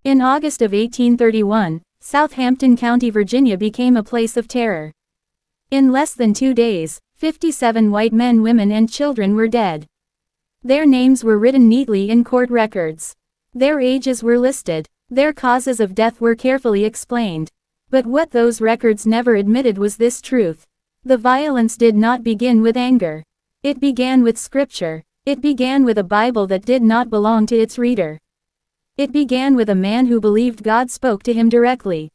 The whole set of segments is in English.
In August of 1831, Southampton County, Virginia became a place of terror. In less than 2 days, 57 white men, women and children were dead. Their names were written neatly in court records. Their ages were listed. Their causes of death were carefully explained. But what those records never admitted was this truth. The violence did not begin with anger. It began with scripture. It began with a Bible that did not belong to its reader. It began with a man who believed God spoke to him directly.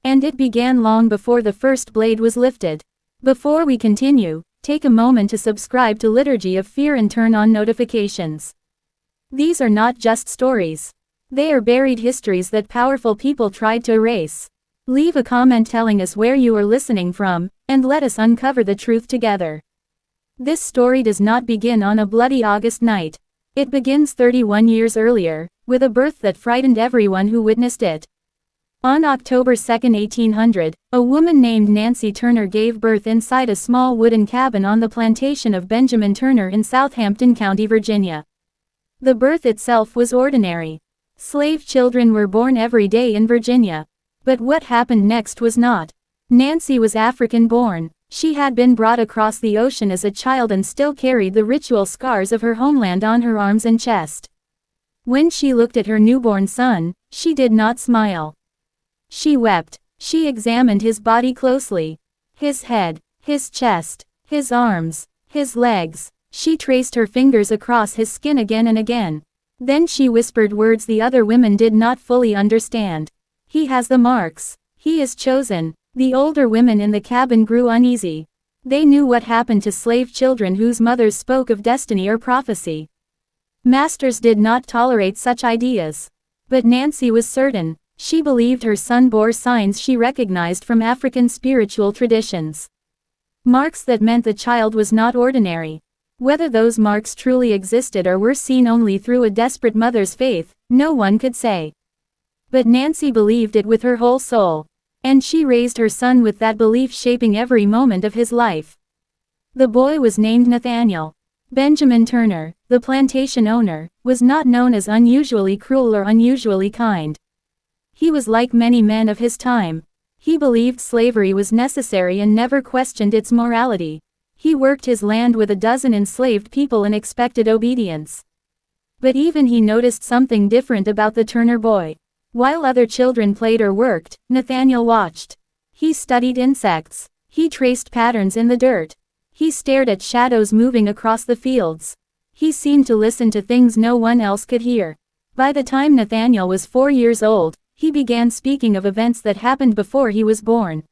And it began long before the first blade was lifted. Before we continue, take a moment to subscribe to Liturgy of Fear and turn on notifications. These are not just stories. They are buried histories that powerful people tried to erase. Leave a comment telling us where you are listening from, and let us uncover the truth together. This story does not begin on a bloody August night. It begins 31 years earlier, with a birth that frightened everyone who witnessed it. On October 2, 1800, a woman named Nancy Turner gave birth inside a small wooden cabin on the plantation of Benjamin Turner in Southampton County, Virginia. The birth itself was ordinary. Slave children were born every day in Virginia. But what happened next was not. Nancy was African-born. She had been brought across the ocean as a child and still carried the ritual scars of her homeland on her arms and chest. When she looked at her newborn son, she did not smile. She wept. She examined his body closely. His head, his chest, his arms, his legs. She traced her fingers across his skin again and again. Then she whispered words the other women did not fully understand. He has the marks. He is chosen. The older women in the cabin grew uneasy. They knew what happened to slave children whose mothers spoke of destiny or prophecy. Masters did not tolerate such ideas. But Nancy was certain. She believed her son bore signs she recognized from African spiritual traditions. Marks that meant the child was not ordinary. Whether those marks truly existed or were seen only through a desperate mother's faith, no one could say. But Nancy believed it with her whole soul. And she raised her son with that belief shaping every moment of his life. The boy was named Nathaniel. Benjamin Turner, the plantation owner, was not known as unusually cruel or unusually kind. He was like many men of his time. He believed slavery was necessary and never questioned its morality. He worked his land with a dozen enslaved people and expected obedience. But even he noticed something different about the Turner boy. While other children played or worked, Nathaniel watched. He studied insects. He traced patterns in the dirt. He stared at shadows moving across the fields. He seemed to listen to things no one else could hear. By the time Nathaniel was 4 years old, he began speaking of events that happened before he was born.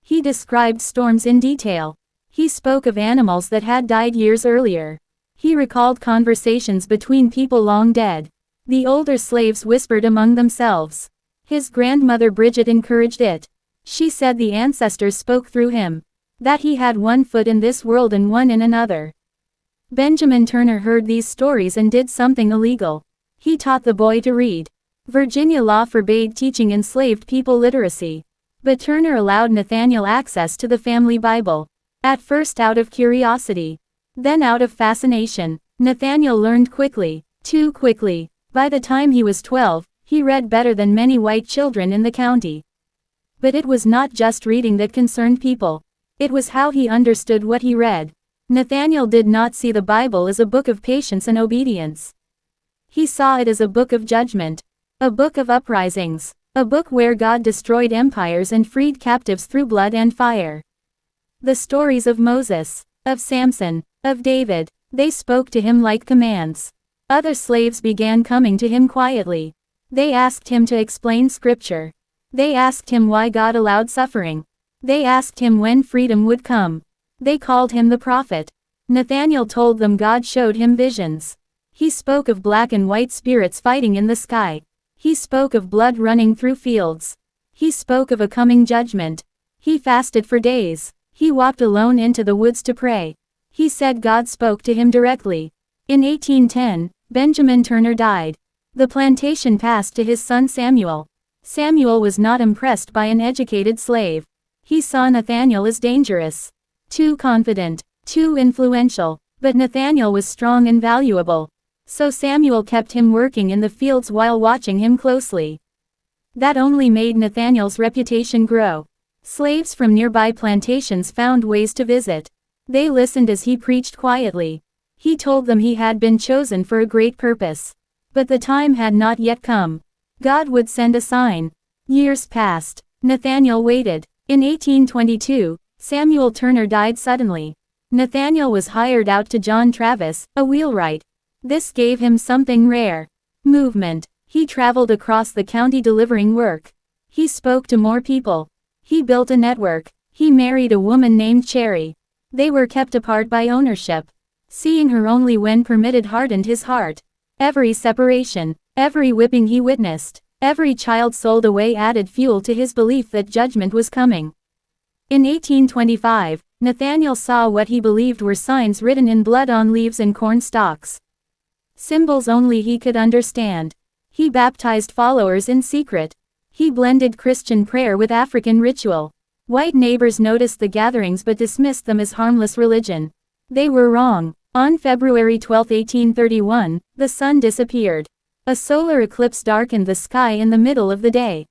He described storms in detail. He spoke of animals that had died years earlier. He recalled conversations between people long dead. The older slaves whispered among themselves. His grandmother Bridget encouraged it. She said the ancestors spoke through him. That he had one foot in this world and one in another. Benjamin Turner heard these stories and did something illegal. He taught the boy to read. Virginia law forbade teaching enslaved people literacy. But Turner allowed Nathaniel access to the family Bible. At first out of curiosity. Then out of fascination. Nathaniel learned quickly. Too quickly. By the time he was 12, he read better than many white children in the county. But it was not just reading that concerned people. It was how he understood what he read. Nathaniel did not see the Bible as a book of patience and obedience. He saw it as a book of judgment. A book of uprisings. A book where God destroyed empires and freed captives through blood and fire. The stories of Moses, of Samson, of David, they spoke to him like commands. Other slaves began coming to him quietly. They asked him to explain scripture. They asked him why God allowed suffering. They asked him when freedom would come. They called him the prophet. Nathaniel told them God showed him visions. He spoke of black and white spirits fighting in the sky. He spoke of blood running through fields. He spoke of a coming judgment. He fasted for days. He walked alone into the woods to pray. He said God spoke to him directly. In 1810, Benjamin Turner died. The plantation passed to his son Samuel. Samuel was not impressed by an educated slave. He saw Nathaniel as dangerous. Too confident. Too influential. But Nathaniel was strong and valuable. So Samuel kept him working in the fields while watching him closely. That only made Nathaniel's reputation grow. Slaves from nearby plantations found ways to visit. They listened as he preached quietly. He told them he had been chosen for a great purpose. But the time had not yet come. God would send a sign. Years passed. Nathaniel waited. In 1822, Samuel Turner died suddenly. Nathaniel was hired out to John Travis, a wheelwright. This gave him something rare. Movement. He traveled across the county delivering work. He spoke to more people. He built a network. He married a woman named Cherry. They were kept apart by ownership. Seeing her only when permitted hardened his heart. Every separation, every whipping he witnessed, every child sold away added fuel to his belief that judgment was coming. In 1825, Nathaniel saw what he believed were signs written in blood on leaves and corn stalks. Symbols only he could understand. He baptized followers in secret. He blended Christian prayer with African ritual. White neighbors noticed the gatherings but dismissed them as harmless religion. They were wrong. On February 12, 1831, the sun disappeared. A solar eclipse darkened the sky in the middle of the day.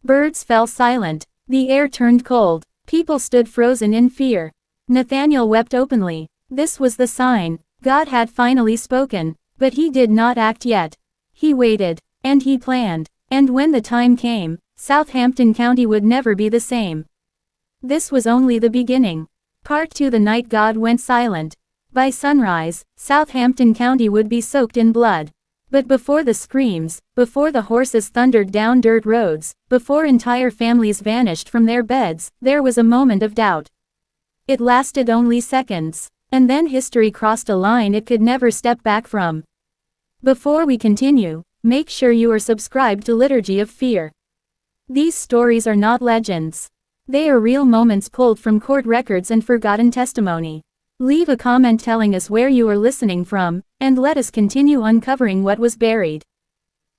Birds fell silent. The air turned cold. People stood frozen in fear. Nathaniel wept openly. This was the sign. God had finally spoken. But he did not act yet. He waited. And he planned. And when the time came, Southampton County would never be the same. This was only the beginning. Part 2. The night God went silent. By sunrise, Southampton County would be soaked in blood. But before the screams, before the horses thundered down dirt roads, before entire families vanished from their beds, there was a moment of doubt. It lasted only seconds. And then history crossed a line it could never step back from. Before we continue, make sure you are subscribed to Liturgy of Fear. These stories are not legends. They are real moments pulled from court records and forgotten testimony. Leave a comment telling us where you are listening from, and let us continue uncovering what was buried.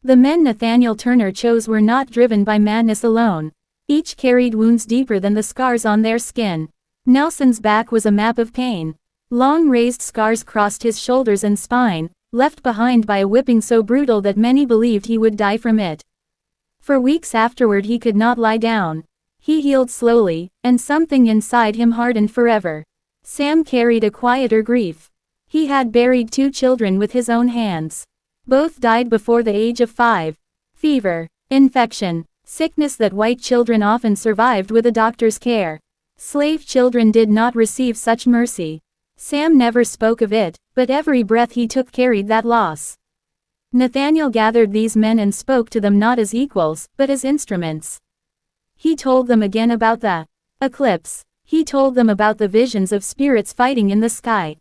The men Nathaniel Turner chose were not driven by madness alone. Each carried wounds deeper than the scars on their skin. Nelson's back was a map of pain. Long raised scars crossed his shoulders and spine, left behind by a whipping so brutal that many believed he would die from it. For weeks afterward he could not lie down. He healed slowly, and something inside him hardened forever. Sam carried a quieter grief. He had buried 2 children with his own hands. Both died before the age of 5. Fever, infection, sickness that white children often survived with a doctor's care. Slave children did not receive such mercy. Sam never spoke of it, but every breath he took carried that loss. Nathaniel gathered these men and spoke to them not as equals, but as instruments. He told them again about the eclipse. He told them about the visions of spirits fighting in the sky.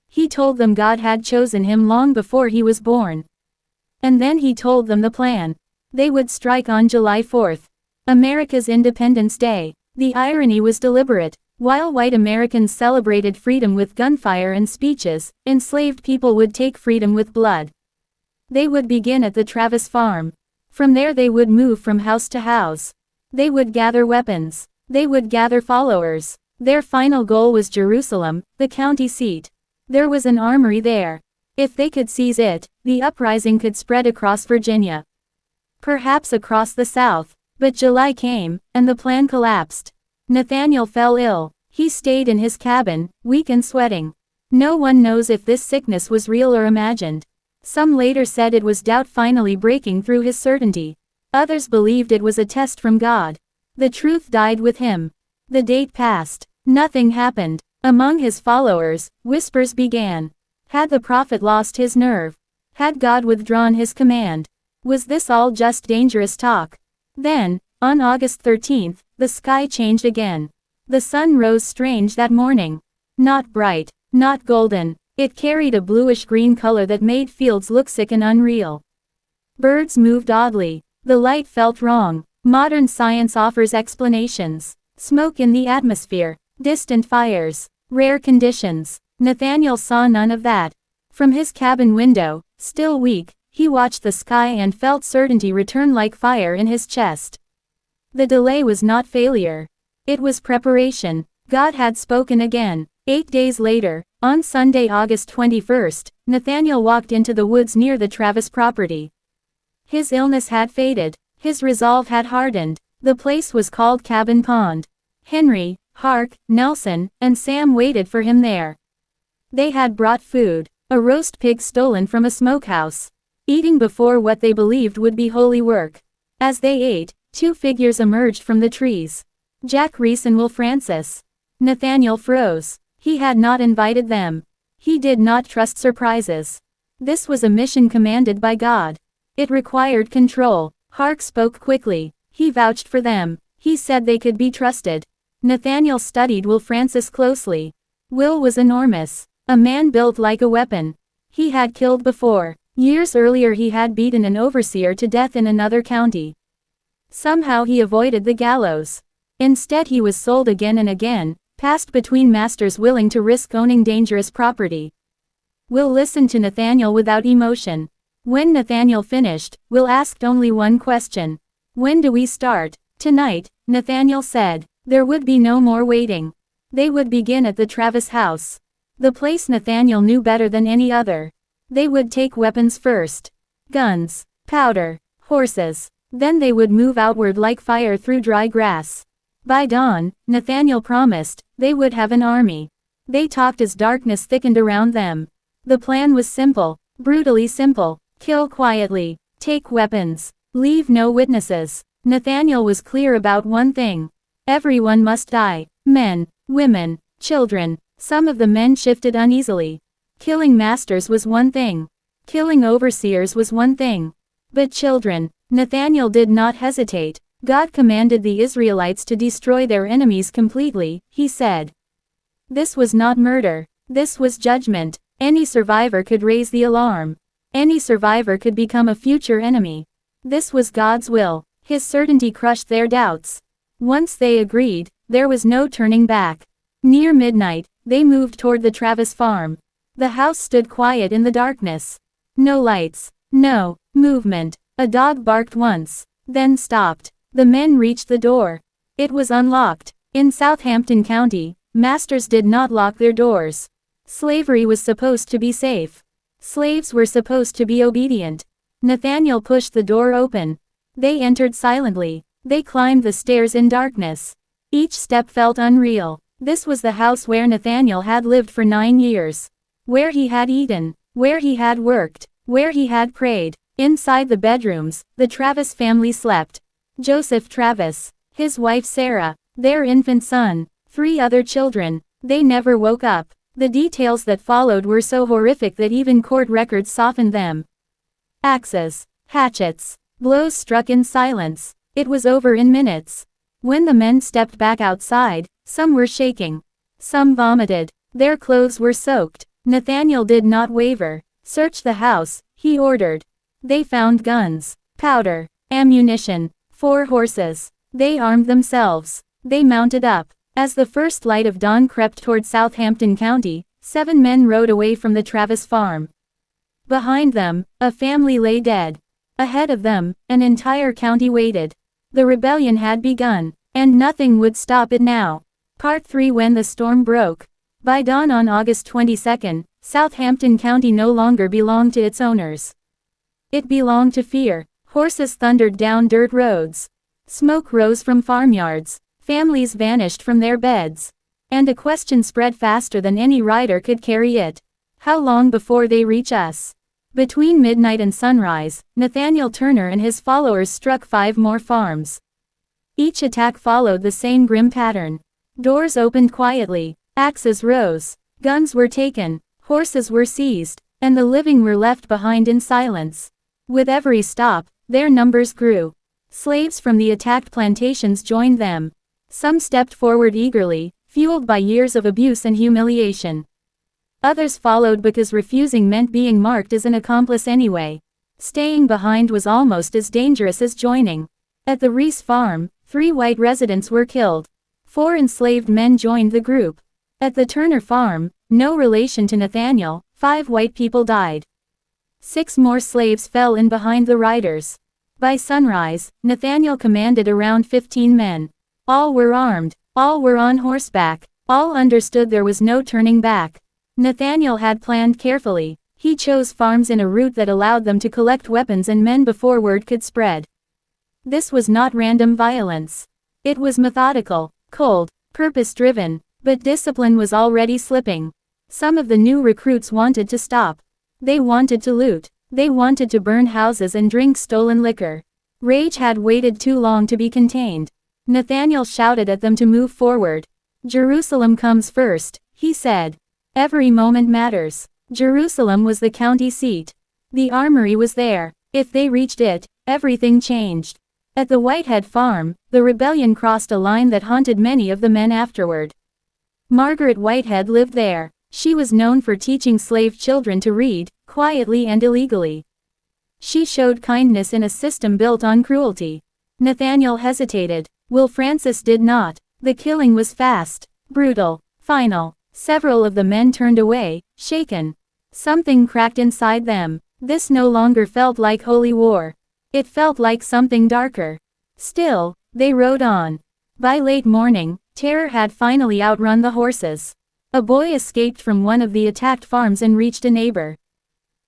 He told them God had chosen him long before he was born. And then he told them the plan. They would strike on July 4th, America's Independence Day. The irony was deliberate. While white Americans celebrated freedom with gunfire and speeches, enslaved people would take freedom with blood. They would begin at the Travis farm. From there they would move from house to house. They would gather weapons. They would gather followers. Their final goal was Jerusalem, the county seat. There was an armory there. If they could seize it, the uprising could spread across Virginia. Perhaps across the South. But July came, and the plan collapsed. Nathaniel fell ill. He stayed in his cabin, weak and sweating. No one knows if this sickness was real or imagined. Some later said it was doubt finally breaking through his certainty. Others believed it was a test from God. The truth died with him. The date passed. Nothing happened. Among his followers, whispers began. Had the prophet lost his nerve? Had God withdrawn his command? Was this all just dangerous talk? Then, on August 13th, the sky changed again. The sun rose strange that morning. Not bright, not golden. It carried a bluish-green color that made fields look sick and unreal. Birds moved oddly. The light felt wrong. Modern science offers explanations. Smoke in the atmosphere, distant fires, rare conditions. Nathaniel saw none of that. From his cabin window, still weak, he watched the sky and felt certainty return like fire in his chest. The delay was not failure. It was preparation. God had spoken again. 8 days later, On Sunday, August 21st, Nathaniel walked into the woods near the Travis property. His illness had faded. His resolve had hardened. The place was called Cabin Pond. Henry, Hark, Nelson, and Sam waited for him there. They had brought food, a roast pig stolen from a smokehouse. Eating before what they believed would be holy work. As they ate, two figures emerged from the trees. Jack Reese and Will Francis. Nathaniel froze. He had not invited them. He did not trust surprises. This was a mission commanded by God. It required control. Hark spoke quickly. He vouched for them. He said they could be trusted. Nathaniel studied Will Francis closely. Will was enormous. A man built like a weapon. He had killed before. Years earlier he had beaten an overseer to death in another county. Somehow he avoided the gallows. Instead he was sold again and again, passed between masters willing to risk owning dangerous property. Will listened to Nathaniel without emotion. When Nathaniel finished, Will asked only one question. "When do we start?" "Tonight," Nathaniel said. There would be no more waiting. They would begin at the Travis house. The place Nathaniel knew better than any other. They would take weapons first. Guns, powder, horses. Then they would move outward like fire through dry grass. By dawn, Nathaniel promised, they would have an army. They talked as darkness thickened around them. The plan was simple, brutally simple. Kill quietly. Take weapons. Leave no witnesses. Nathaniel was clear about one thing. Everyone must die. Men, women, children. Some of the men shifted uneasily. Killing masters was one thing. Killing overseers was one thing. But children. Nathaniel did not hesitate. God commanded the Israelites to destroy their enemies completely, he said. This was not murder. This was judgment. Any survivor could raise the alarm. Any survivor could become a future enemy. This was God's will. His certainty crushed their doubts. Once they agreed, there was no turning back. Near midnight, they moved toward the Travis farm. The house stood quiet in the darkness. No lights. No movement. A dog barked once, then stopped. The men reached the door. It was unlocked. In Southampton County, masters did not lock their doors. Slavery was supposed to be safe. Slaves were supposed to be obedient. Nathaniel pushed the door open. They entered silently. They climbed the stairs in darkness. Each step felt unreal. This was the house where Nathaniel had lived for 9 years. Where he had eaten. Where he had worked. Where he had prayed. Inside the bedrooms, the Travis family slept. Joseph Travis, his wife Sarah, their infant son, 3 other children. They never woke up. The details that followed were so horrific that even court records softened them. Axes, hatchets, blows struck in silence. It was over in minutes. When the men stepped back outside, some were shaking. Some vomited. Their clothes were soaked. Nathaniel did not waver. "Search the house," he ordered. They found guns, powder, ammunition, 4 horses. They armed themselves. They mounted up. As the first light of dawn crept toward Southampton County, 7 men rode away from the Travis farm. Behind them, a family lay dead. Ahead of them, an entire county waited. The rebellion had begun, and nothing would stop it now. Part 3. When the storm broke. By dawn on August 22, Southampton County no longer belonged to its owners. It belonged to fear. Horses thundered down dirt roads. Smoke rose from farmyards. Families vanished from their beds. And a question spread faster than any rider could carry it. How long before they reach us? Between midnight and sunrise, Nathaniel Turner and his followers struck 5 more farms. Each attack followed the same grim pattern. Doors opened quietly. Axes rose. Guns were taken. Horses were seized. And the living were left behind in silence. With every stop, their numbers grew. Slaves from the attacked plantations joined them. Some stepped forward eagerly, fueled by years of abuse and humiliation. Others followed because refusing meant being marked as an accomplice anyway. Staying behind was almost as dangerous as joining. At the Reese farm, 3 white residents were killed. 4 enslaved men joined the group. At the Turner farm, no relation to Nathaniel, 5 white people died. 6 more slaves fell in behind the riders. By sunrise, Nathaniel commanded around 15 men. All were armed. All were on horseback. All understood there was no turning back. Nathaniel had planned carefully. He chose farms in a route that allowed them to collect weapons and men before word could spread. This was not random violence. It was methodical, cold, purpose-driven, but discipline was already slipping. Some of the new recruits wanted to stop. They wanted to loot. They wanted to burn houses and drink stolen liquor. Rage had waited too long to be contained. Nathaniel shouted at them to move forward. "Jerusalem comes first," he said. "Every moment matters." Jerusalem was the county seat. The armory was there. If they reached it, everything changed. At the Whitehead farm, the rebellion crossed a line that haunted many of the men afterward. Margaret Whitehead lived there. She was known for teaching slave children to read, quietly and illegally. She showed kindness in a system built on cruelty. Nathaniel hesitated. Will Francis did not. The killing was fast, brutal, final. Several of the men turned away, shaken. Something cracked inside them. This no longer felt like holy war. It felt like something darker. Still, they rode on. By late morning, terror had finally outrun the horses. A boy escaped from one of the attacked farms and reached a neighbor.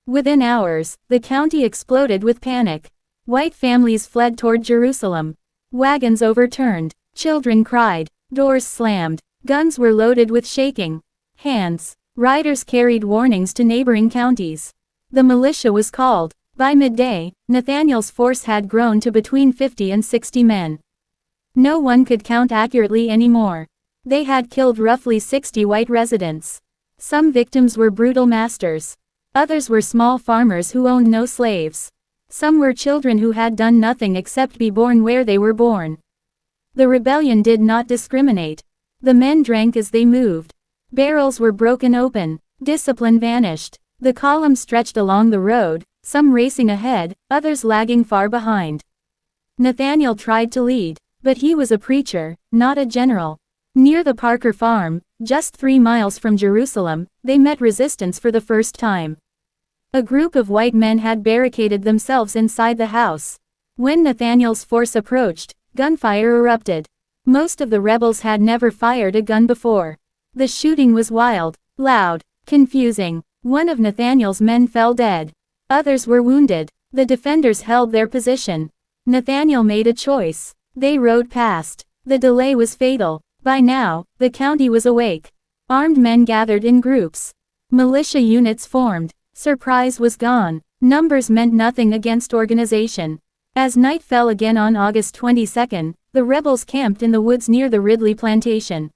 Within hours, the county exploded with panic. White families fled toward Jerusalem. Wagons overturned. Children cried. Doors slammed. Guns were loaded with shaking hands. Riders carried warnings to neighboring counties. The militia was called. By midday, Nathaniel's force had grown to between 50 and 60 men. No one could count accurately anymore. They had killed roughly 60 white residents. Some victims were brutal masters. Others were small farmers who owned no slaves. Some were children who had done nothing except be born where they were born. The rebellion did not discriminate. The men drank as they moved. Barrels were broken open. Discipline vanished. The column stretched along the road, some racing ahead, others lagging far behind. Nathaniel tried to lead, but he was a preacher, not a general. Near the Parker farm, just 3 miles from Jerusalem, they met resistance for the first time. A group of white men had barricaded themselves inside the house. When Nathaniel's force approached, gunfire erupted. Most of the rebels had never fired a gun before. The shooting was wild, loud, confusing. One of Nathaniel's men fell dead. Others were wounded. The defenders held their position. Nathaniel made a choice. They rode past. The delay was fatal. By now, the county was awake. Armed men gathered in groups. Militia units formed. Surprise was gone. Numbers meant nothing against organization. As night fell again on August 22, the rebels camped in the woods near the Ridley plantation.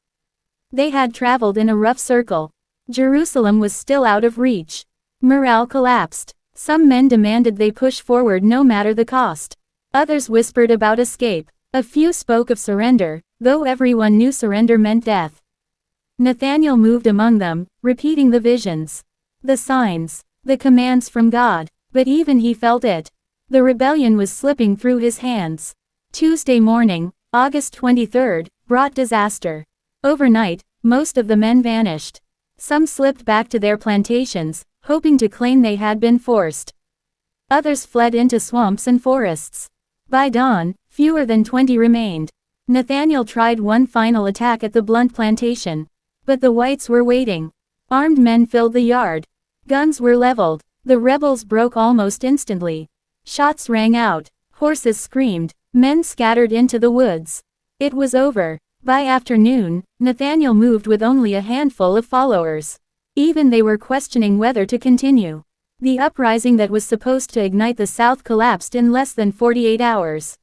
They had traveled in a rough circle. Jerusalem was still out of reach. Morale collapsed. Some men demanded they push forward no matter the cost. Others whispered about escape. A few spoke of surrender, though everyone knew surrender meant death. Nathaniel moved among them, repeating the visions, the signs, the commands from God, but even he felt it. The rebellion was slipping through his hands. Tuesday morning, August 23, brought disaster. Overnight, most of the men vanished. Some slipped back to their plantations, hoping to claim they had been forced. Others fled into swamps and forests. By dawn, fewer than 20 remained. Nathaniel tried one final attack at the Blunt plantation. But the whites were waiting. Armed men filled the yard. Guns were leveled. The rebels broke almost instantly. Shots rang out. Horses screamed. Men scattered into the woods. It was over. By afternoon, Nathaniel moved with only a handful of followers. Even they were questioning whether to continue. The uprising that was supposed to ignite the South collapsed in less than 48 hours.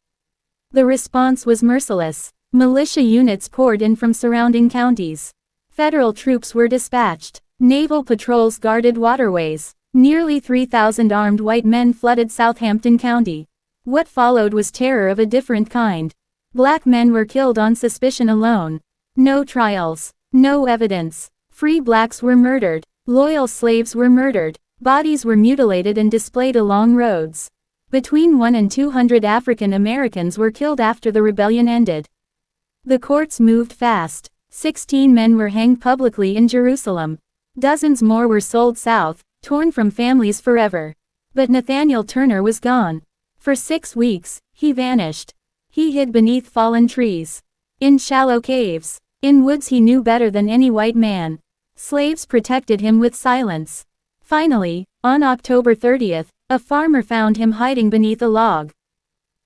The response was merciless. Militia units poured in from surrounding counties. Federal troops were dispatched. Naval patrols guarded waterways. Nearly 3,000 armed white men flooded Southampton County. What followed was terror of a different kind. Black men were killed on suspicion alone. No trials. No evidence. Free blacks were murdered. Loyal slaves were murdered. Bodies were mutilated and displayed along roads. Between 100 and 200 African Americans were killed after the rebellion ended. The courts moved fast. 16 men were hanged publicly in Jerusalem. Dozens more were sold south, torn from families forever. But Nathaniel Turner was gone. For 6 weeks, he vanished. He hid beneath fallen trees. In shallow caves. In woods he knew better than any white man. Slaves protected him with silence. Finally, on October 30th, a farmer found him hiding beneath a log.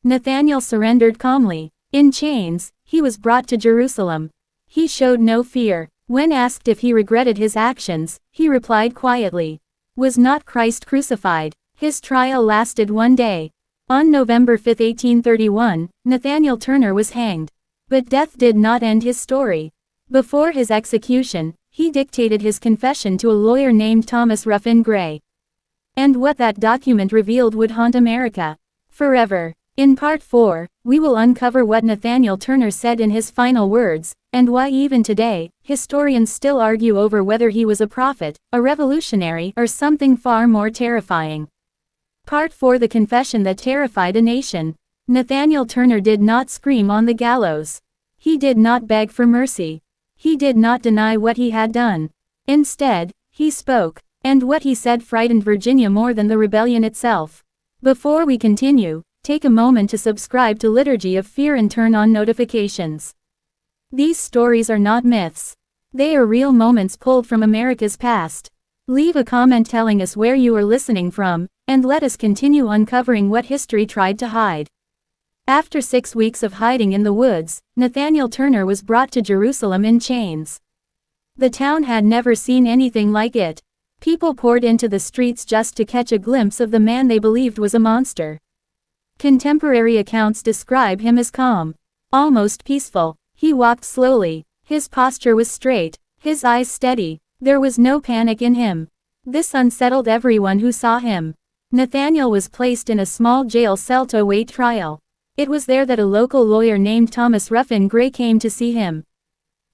Nathanael surrendered calmly. In chains, he was brought to Jerusalem. He showed no fear. When asked if he regretted his actions, he replied quietly, "Was not Christ crucified?" His trial lasted 1 day. On November 5, 1831, Nathanael Turner was hanged. But death did not end his story. Before his execution, he dictated his confession to a lawyer named Thomas Ruffin Gray. And what that document revealed would haunt America forever. In Part 4, we will uncover what Nathanael Turner said in his final words, and why even today, historians still argue over whether he was a prophet, a revolutionary, or something far more terrifying. Part 4: The confession that terrified a nation. Nathanael Turner did not scream on the gallows. He did not beg for mercy. He did not deny what he had done. Instead, he spoke, and what he said frightened Virginia more than the rebellion itself. Before we continue, take a moment to subscribe to Liturgy of Fear and turn on notifications. These stories are not myths. They are real moments pulled from America's past. Leave a comment telling us where you are listening from, and let us continue uncovering what history tried to hide. After 6 weeks of hiding in the woods, Nathanael Turner was brought to Jerusalem in chains. The town had never seen anything like it. People poured into the streets just to catch a glimpse of the man they believed was a monster. Contemporary accounts describe him as calm, almost peaceful. He walked slowly. His posture was straight, his eyes steady. There was no panic in him. This unsettled everyone who saw him. Nathanael was placed in a small jail cell to await trial. It was there that a local lawyer named Thomas Ruffin Gray came to see him.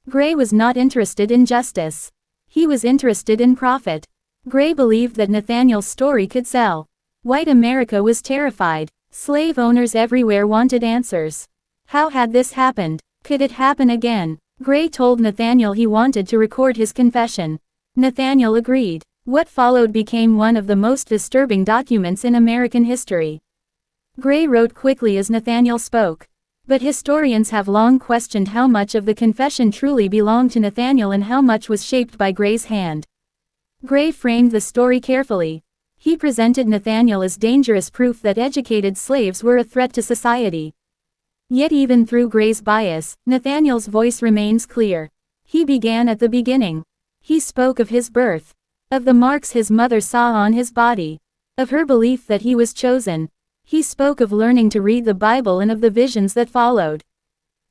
Gray was not interested in justice. He was interested in profit. Gray believed that Nathanael's story could sell. White America was terrified. Slave owners everywhere wanted answers. How had this happened? Could it happen again? Gray told Nathanael he wanted to record his confession. Nathanael agreed. What followed became one of the most disturbing documents in American history. Gray wrote quickly as Nathanael spoke. But historians have long questioned how much of the confession truly belonged to Nathanael and how much was shaped by Gray's hand. Gray framed the story carefully. He presented Nathanael as dangerous proof that educated slaves were a threat to society. Yet even through Gray's bias, Nathanael's voice remains clear. He began at the beginning. He spoke of his birth, of the marks his mother saw on his body, of her belief that he was chosen. He spoke of learning to read the Bible and of the visions that followed.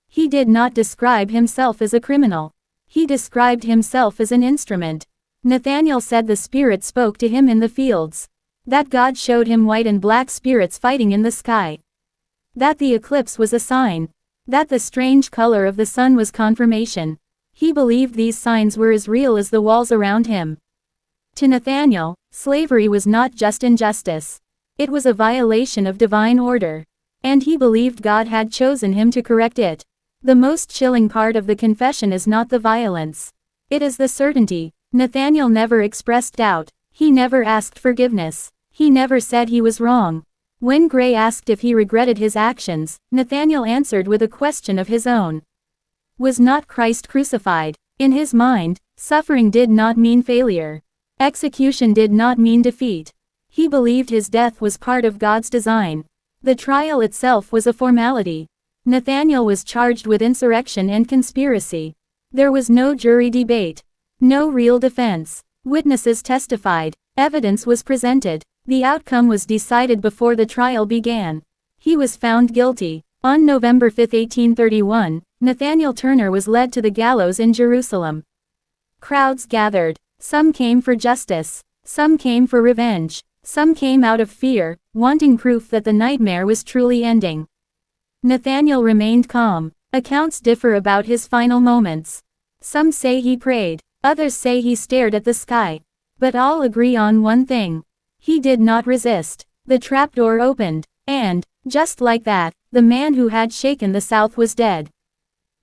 He did not describe himself as a criminal. He described himself as an instrument. Nathanael said the Spirit spoke to him in the fields. That God showed him white and black spirits fighting in the sky. That the eclipse was a sign. That the strange color of the sun was confirmation. He believed these signs were as real as the walls around him. To Nathanael, slavery was not just injustice. It was a violation of divine order. And he believed God had chosen him to correct it. The most chilling part of the confession is not the violence. It is the certainty. Nathanael never expressed doubt. He never asked forgiveness. He never said he was wrong. When Gray asked if he regretted his actions, Nathanael answered with a question of his own. Was not Christ crucified? In his mind, suffering did not mean failure. Execution did not mean defeat. He believed his death was part of God's design. The trial itself was a formality. Nathanael was charged with insurrection and conspiracy. There was no jury debate. No real defense. Witnesses testified. Evidence was presented. The outcome was decided before the trial began. He was found guilty. On November 5, 1831, Nathanael Turner was led to the gallows in Jerusalem. Crowds gathered. Some came for justice. Some came for revenge. Some came out of fear, wanting proof that the nightmare was truly ending. Nathanael remained calm. Accounts differ about his final moments. Some say he prayed. Others say he stared at the sky. But all agree on one thing. He did not resist. The trapdoor opened, and, just like that, the man who had shaken the South was dead.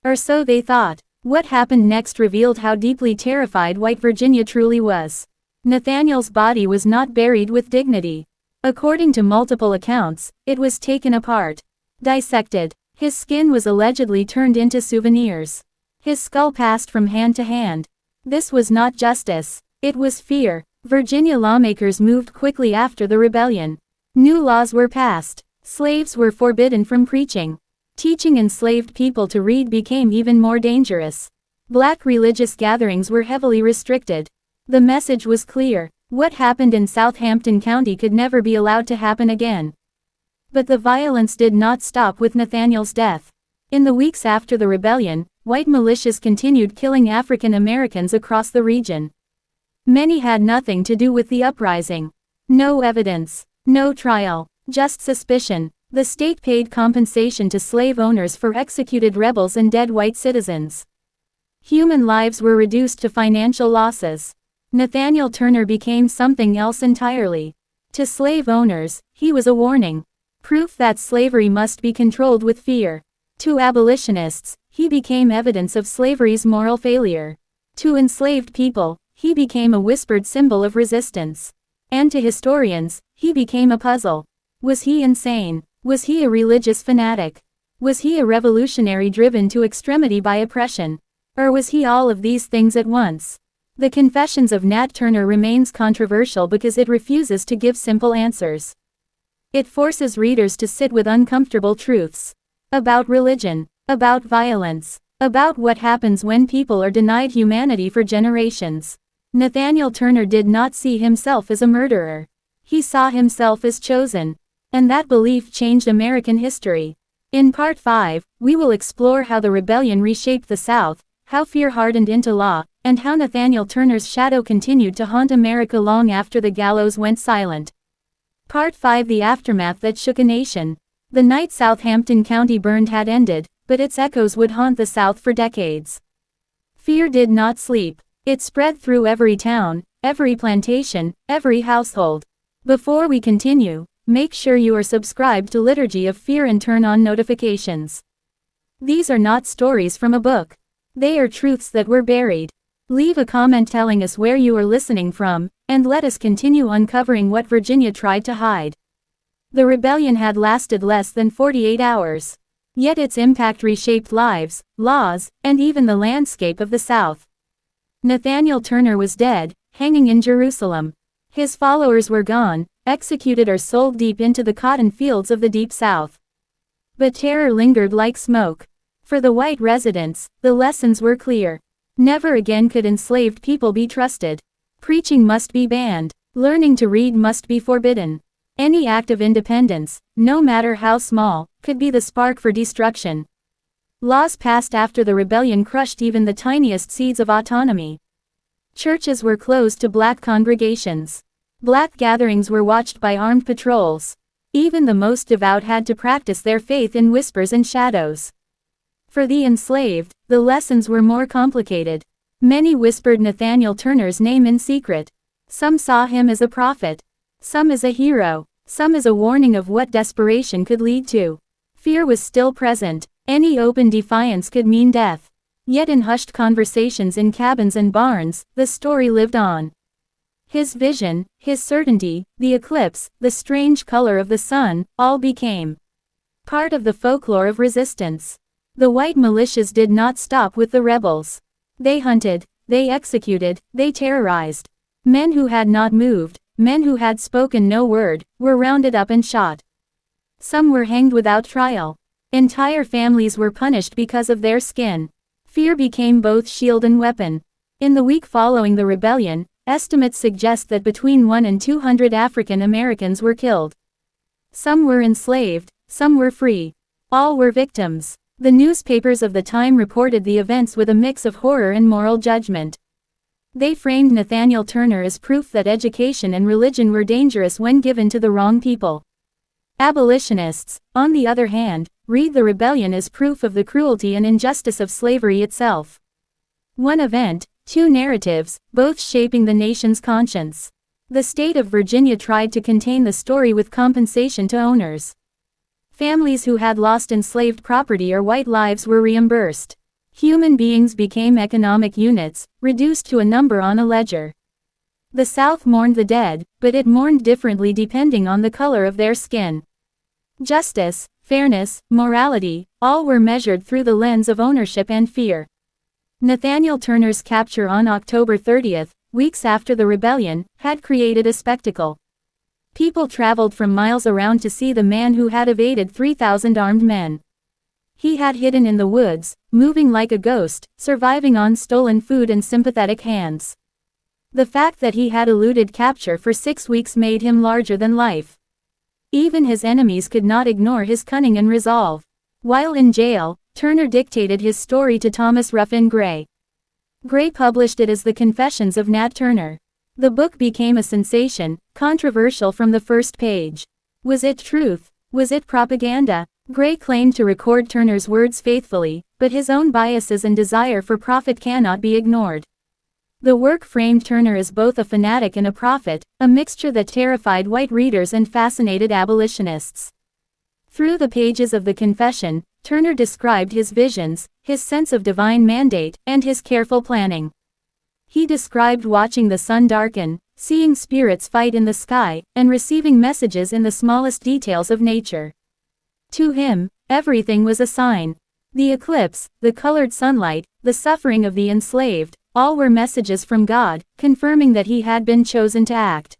Or so they thought. What happened next revealed how deeply terrified white Virginia truly was. Nathanael's body was not buried with dignity. According to multiple accounts, it was taken apart, dissected. His skin was allegedly turned into souvenirs. His skull passed from hand to hand. This was not justice. It was fear. Virginia lawmakers moved quickly after the rebellion. New laws were passed. Slaves were forbidden from preaching. Teaching enslaved people to read became even more dangerous. Black religious gatherings were heavily restricted. The message was clear. What happened in Southampton County could never be allowed to happen again. But the violence did not stop with Nathaniel's death. In the weeks after the rebellion, white militias continued killing African Americans across the region. Many had nothing to do with the uprising. No evidence. No trial. Just suspicion. The state paid compensation to slave owners for executed rebels and dead white citizens. Human lives were reduced to financial losses. Nathaniel Turner became something else entirely. To slave owners, he was a warning. Proof that slavery must be controlled with fear. To abolitionists, he became evidence of slavery's moral failure. To enslaved people, he became a whispered symbol of resistance. And to historians, he became a puzzle. Was he insane? Was he a religious fanatic? Was he a revolutionary driven to extremity by oppression? Or was he all of these things at once? The Confessions of Nat Turner remains controversial because it refuses to give simple answers. It forces readers to sit with uncomfortable truths. About religion. About violence. About what happens when people are denied humanity for generations. Nathaniel Turner did not see himself as a murderer. He saw himself as chosen. And that belief changed American history. In Part 5, we will explore how the rebellion reshaped the South, how fear hardened into law, and how Nathaniel Turner's shadow continued to haunt America long after the gallows went silent. Part 5: The Aftermath That Shook a Nation. The night Southampton County burned had ended, but its echoes would haunt the South for decades. Fear did not sleep. It spread through every town, every plantation, every household. Before we continue, make sure you are subscribed to Liturgy of Fear and turn on notifications. These are not stories from a book. They are truths that were buried. Leave a comment telling us where you are listening from, and let us continue uncovering what Virginia tried to hide. The rebellion had lasted less than 48 hours. Yet its impact reshaped lives, laws, and even the landscape of the South. Nathaniel Turner was dead, hanging in Jerusalem. His followers were gone, executed or sold deep into the cotton fields of the Deep South. But terror lingered like smoke. For the white residents, the lessons were clear. Never again could enslaved people be trusted. Preaching must be banned. Learning to read must be forbidden. Any act of independence, no matter how small, could be the spark for destruction. Laws passed after the rebellion crushed even the tiniest seeds of autonomy. Churches were closed to black congregations. Black gatherings were watched by armed patrols. Even the most devout had to practice their faith in whispers and shadows. For the enslaved, the lessons were more complicated. Many whispered Nathaniel Turner's name in secret. Some saw him as a prophet. Some as a hero. Some as a warning of what desperation could lead to. Fear was still present. Any open defiance could mean death. Yet in hushed conversations in cabins and barns, the story lived on. His vision, his certainty, the eclipse, the strange color of the sun, all became part of the folklore of resistance. The white militias did not stop with the rebels. They hunted, they executed, they terrorized. Men who had not moved, men who had spoken no word, were rounded up and shot. Some were hanged without trial. Entire families were punished because of their skin. Fear became both shield and weapon. In the week following the rebellion, estimates suggest that between 100 and 200 African Americans were killed. Some were enslaved, some were free. All were victims. The newspapers of the time reported the events with a mix of horror and moral judgment. They framed Nathaniel Turner as proof that education and religion were dangerous when given to the wrong people. Abolitionists, on the other hand, read the rebellion as proof of the cruelty and injustice of slavery itself. One event, two narratives, both shaping the nation's conscience. The state of Virginia tried to contain the story with compensation to owners. Families who had lost enslaved property or white lives were reimbursed. Human beings became economic units, reduced to a number on a ledger. The South mourned the dead, but it mourned differently depending on the color of their skin. Justice, fairness, morality, all were measured through the lens of ownership and fear. Nathaniel Turner's capture on October 30th, weeks after the rebellion, had created a spectacle. People traveled from miles around to see the man who had evaded 3,000 armed men. He had hidden in the woods, moving like a ghost, surviving on stolen food and sympathetic hands. The fact that he had eluded capture for 6 weeks made him larger than life. Even his enemies could not ignore his cunning and resolve. While in jail, Turner dictated his story to Thomas Ruffin Gray. Gray published it as The Confessions of Nat Turner. The book became a sensation, controversial from the first page. Was it truth? Was it propaganda? Gray claimed to record Turner's words faithfully, but his own biases and desire for profit cannot be ignored. The work framed Turner as both a fanatic and a prophet, a mixture that terrified white readers and fascinated abolitionists. Through the pages of The Confession, Turner described his visions, his sense of divine mandate, and his careful planning. He described watching the sun darken, seeing spirits fight in the sky, and receiving messages in the smallest details of nature. To him, everything was a sign. The eclipse, the colored sunlight, the suffering of the enslaved, all were messages from God, confirming that he had been chosen to act.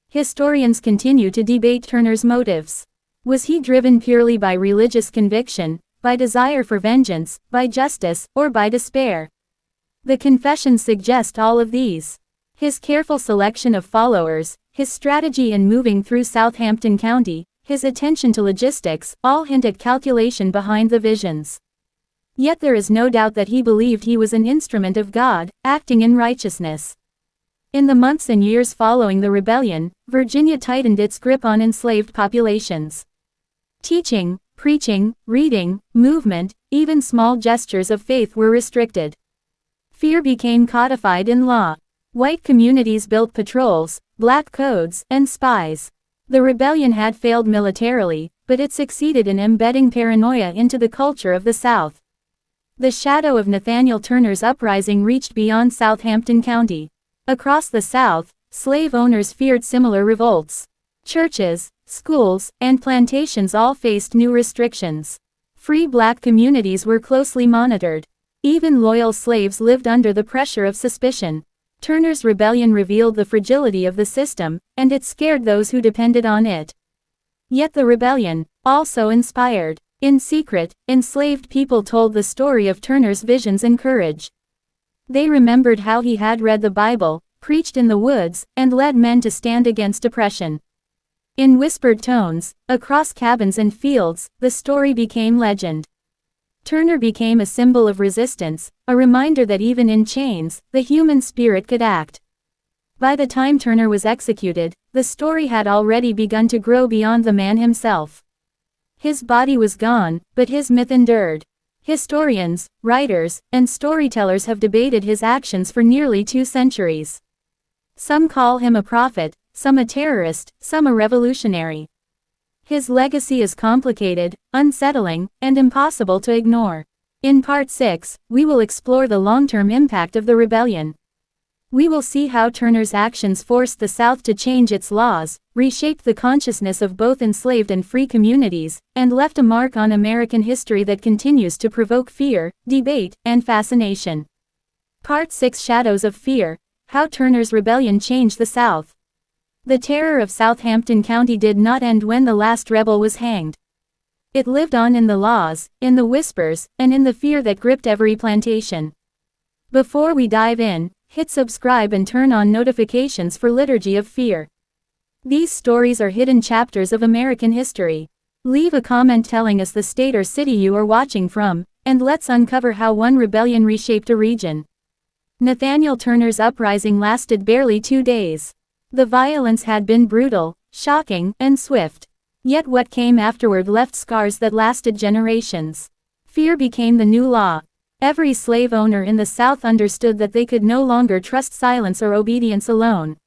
Historians continue to debate Turner's motives. Was he driven purely by religious conviction, by desire for vengeance, by justice, or by despair? The Confessions suggest all of these. His careful selection of followers, his strategy in moving through Southampton County, his attention to logistics, all hint at calculation behind the visions. Yet there is no doubt that he believed he was an instrument of God, acting in righteousness. In the months and years following the rebellion, Virginia tightened its grip on enslaved populations. Teaching, preaching, reading, movement, even small gestures of faith were restricted. Fear became codified in law. White communities built patrols, black codes, and spies. The rebellion had failed militarily, but it succeeded in embedding paranoia into the culture of the South. The shadow of Nathaniel Turner's uprising reached beyond Southampton County. Across the South, slave owners feared similar revolts. Churches, schools, and plantations all faced new restrictions. Free black communities were closely monitored. Even loyal slaves lived under the pressure of suspicion. Turner's rebellion revealed the fragility of the system, and it scared those who depended on it. Yet the rebellion also inspired. In secret, enslaved people told the story of Turner's visions and courage. They remembered how he had read the Bible, preached in the woods, and led men to stand against oppression. In whispered tones, across cabins and fields, the story became legend. Turner became a symbol of resistance, a reminder that even in chains, the human spirit could act. By the time Turner was executed, the story had already begun to grow beyond the man himself. His body was gone, but his myth endured. Historians, writers, and storytellers have debated his actions for nearly 2 centuries. Some call him a prophet, some a terrorist, some a revolutionary. His legacy is complicated, unsettling, and impossible to ignore. In Part 6, we will explore the long-term impact of the rebellion. We will see how Turner's actions forced the South to change its laws, reshaped the consciousness of both enslaved and free communities, and left a mark on American history that continues to provoke fear, debate, and fascination. Part 6: Shadows of Fear: How Turner's Rebellion Changed the South. The terror of Southampton County did not end when the last rebel was hanged. It lived on in the laws, in the whispers, and in the fear that gripped every plantation. Before we dive in, hit subscribe and turn on notifications for Liturgy of Fear. These stories are hidden chapters of American history. Leave a comment telling us the state or city you are watching from, and let's uncover how one rebellion reshaped a region. Nathaniel Turner's uprising lasted barely 2 days. The violence had been brutal, shocking, and swift. Yet what came afterward left scars that lasted generations. Fear became the new law. Every slave owner in the South understood that they could no longer trust silence or obedience alone.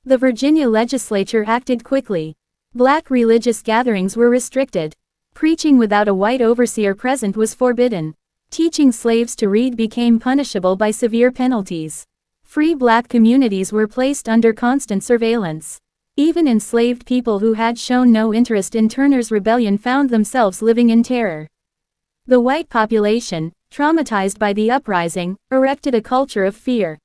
The Virginia legislature acted quickly. Black religious gatherings were restricted. Preaching without a white overseer present was forbidden. Teaching slaves to read became punishable by severe penalties. Free black communities were placed under constant surveillance. Even enslaved people who had shown no interest in Turner's rebellion found themselves living in terror. The white population, traumatized by the uprising, erected a culture of fear.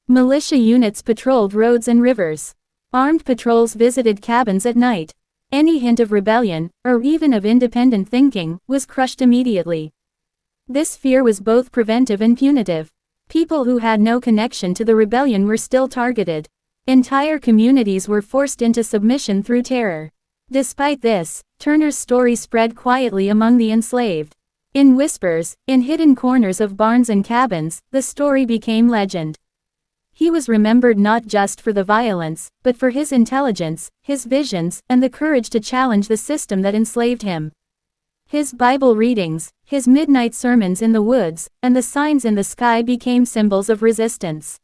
Militia units patrolled roads and rivers. Armed patrols visited cabins at night. Any hint of rebellion, or even of independent thinking, was crushed immediately. This fear was both preventive and punitive. People who had no connection to the rebellion were still targeted. Entire communities were forced into submission through terror. Despite this, Turner's story spread quietly among the enslaved. In whispers, in hidden corners of barns and cabins, the story became legend. He was remembered not just for the violence, but for his intelligence, his visions, and the courage to challenge the system that enslaved him. His Bible readings, his midnight sermons in the woods, and the signs in the sky became symbols of resistance.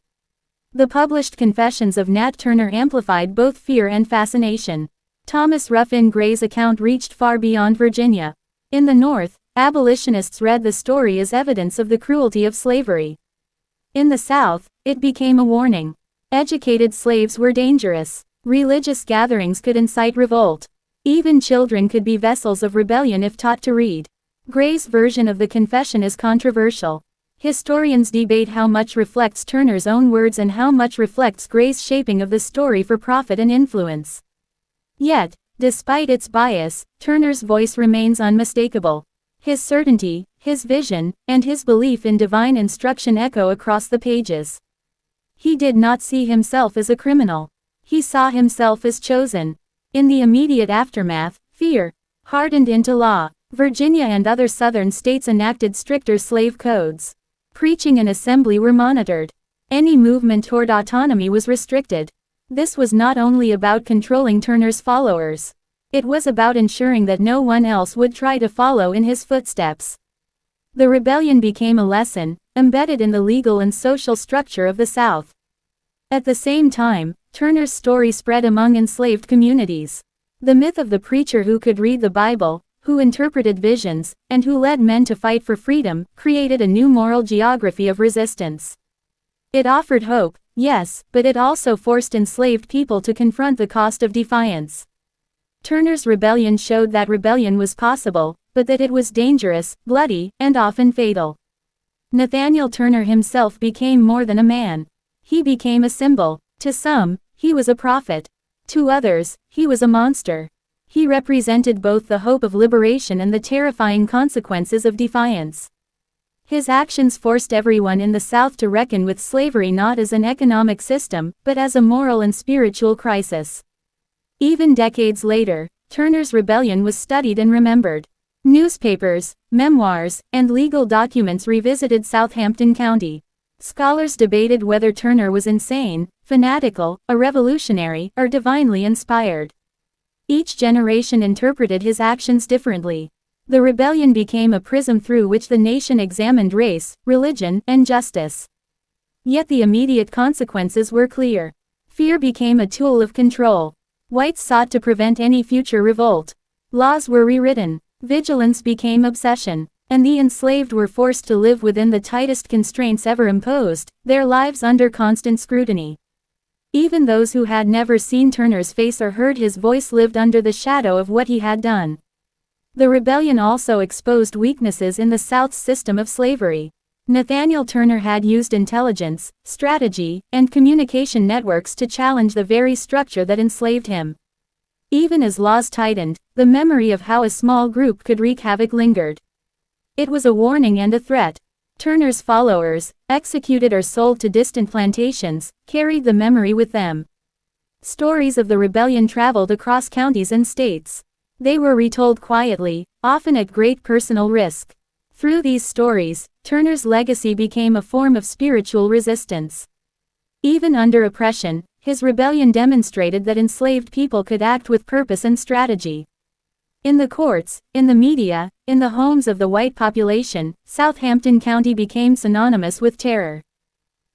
The published Confessions of Nat Turner amplified both fear and fascination. Thomas Ruffin Gray's account reached far beyond Virginia. In the North, abolitionists read the story as evidence of the cruelty of slavery. In the South, it became a warning. Educated slaves were dangerous. Religious gatherings could incite revolt. Even children could be vessels of rebellion if taught to read. Gray's version of the confession is controversial. Historians debate how much reflects Turner's own words and how much reflects Gray's shaping of the story for profit and influence. Yet, despite its bias, Turner's voice remains unmistakable. His certainty, his vision, and his belief in divine instruction echo across the pages. He did not see himself as a criminal. He saw himself as chosen. In the immediate aftermath, fear hardened into law. Virginia and other southern states enacted stricter slave codes. Preaching and assembly were monitored. Any movement toward autonomy was restricted. This was not only about controlling Turner's followers. It was about ensuring that no one else would try to follow in his footsteps. The rebellion became a lesson, embedded in the legal and social structure of the South. At the same time, Turner's story spread among enslaved communities. The myth of the preacher who could read the Bible, who interpreted visions, and who led men to fight for freedom, created a new moral geography of resistance. It offered hope, yes, but it also forced enslaved people to confront the cost of defiance. Turner's rebellion showed that rebellion was possible, but that it was dangerous, bloody, and often fatal. Nathaniel Turner himself became more than a man. He became a symbol. To some, he was a prophet. To others, he was a monster. He represented both the hope of liberation and the terrifying consequences of defiance. His actions forced everyone in the South to reckon with slavery not as an economic system, but as a moral and spiritual crisis. Even decades later, Turner's rebellion was studied and remembered. Newspapers, memoirs, and legal documents revisited Southampton County. Scholars debated whether Turner was insane, fanatical, a revolutionary, or divinely inspired. Each generation interpreted his actions differently. The rebellion became a prism through which the nation examined race, religion, and justice. Yet the immediate consequences were clear. Fear became a tool of control. Whites sought to prevent any future revolt. Laws were rewritten. Vigilance became obsession. And the enslaved were forced to live within the tightest constraints ever imposed, their lives under constant scrutiny. Even those who had never seen Turner's face or heard his voice lived under the shadow of what he had done. The rebellion also exposed weaknesses in the South's system of slavery. Nathaniel Turner had used intelligence, strategy, and communication networks to challenge the very structure that enslaved him. Even as laws tightened, the memory of how a small group could wreak havoc lingered. It was a warning and a threat. Turner's followers, executed or sold to distant plantations, carried the memory with them. Stories of the rebellion traveled across counties and states. They were retold quietly, often at great personal risk. Through these stories, Turner's legacy became a form of spiritual resistance. Even under oppression, his rebellion demonstrated that enslaved people could act with purpose and strategy. In the courts, in the media, in the homes of the white population, Southampton County became synonymous with terror.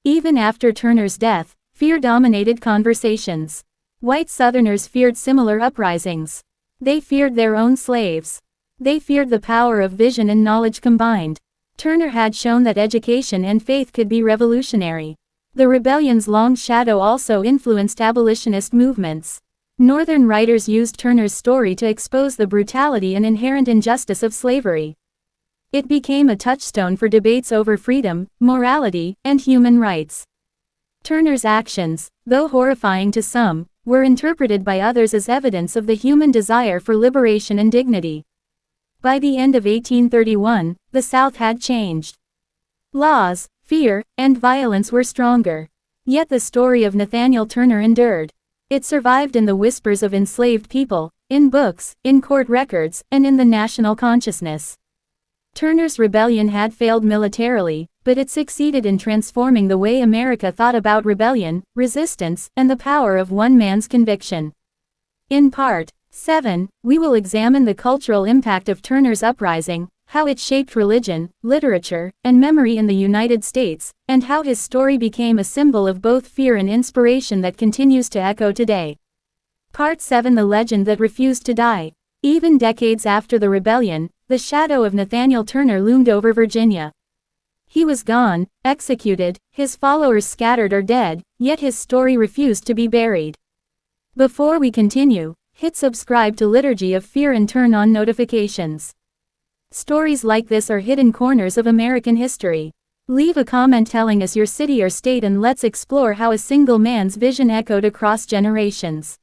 Even after Turner's death, fear dominated conversations. White Southerners feared similar uprisings. They feared their own slaves. They feared the power of vision and knowledge combined. Turner had shown that education and faith could be revolutionary. The rebellion's long shadow also influenced abolitionist movements. Northern writers used Turner's story to expose the brutality and inherent injustice of slavery. It became a touchstone for debates over freedom, morality, and human rights. Turner's actions, though horrifying to some, were interpreted by others as evidence of the human desire for liberation and dignity. By the end of 1831, the South had changed. Laws, fear, and violence were stronger. Yet the story of Nathaniel Turner endured. It survived in the whispers of enslaved people, in books, in court records, and in the national consciousness. Turner's rebellion had failed militarily, but it succeeded in transforming the way America thought about rebellion, resistance, and the power of one man's conviction. In Part 7, we will examine the cultural impact of Turner's uprising, how it shaped religion, literature, and memory in the United States, and how his story became a symbol of both fear and inspiration that continues to echo today. Part 7: The Legend That Refused to Die. Even decades after the rebellion, the shadow of Nathaniel Turner loomed over Virginia. He was gone, executed, his followers scattered or dead, yet his story refused to be buried. Before we continue, hit subscribe to Liturgy of Fear and turn on notifications. Stories like this are hidden corners of American history. Leave a comment telling us your city or state and let's explore how a single man's vision echoed across generations.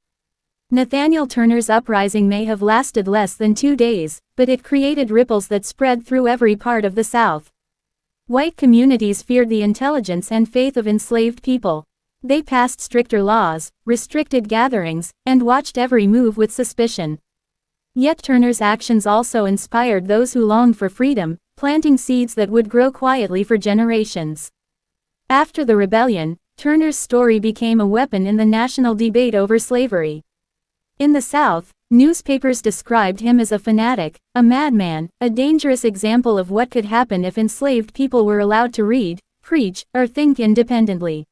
Nathaniel Turner's uprising may have lasted less than 2 days, but it created ripples that spread through every part of the South. White communities feared the intelligence and faith of enslaved people. They passed stricter laws, restricted gatherings, and watched every move with suspicion. Yet Turner's actions also inspired those who longed for freedom, planting seeds that would grow quietly for generations. After the rebellion, Turner's story became a weapon in the national debate over slavery. In the South, newspapers described him as a fanatic, a madman, a dangerous example of what could happen if enslaved people were allowed to read, preach, or think independently.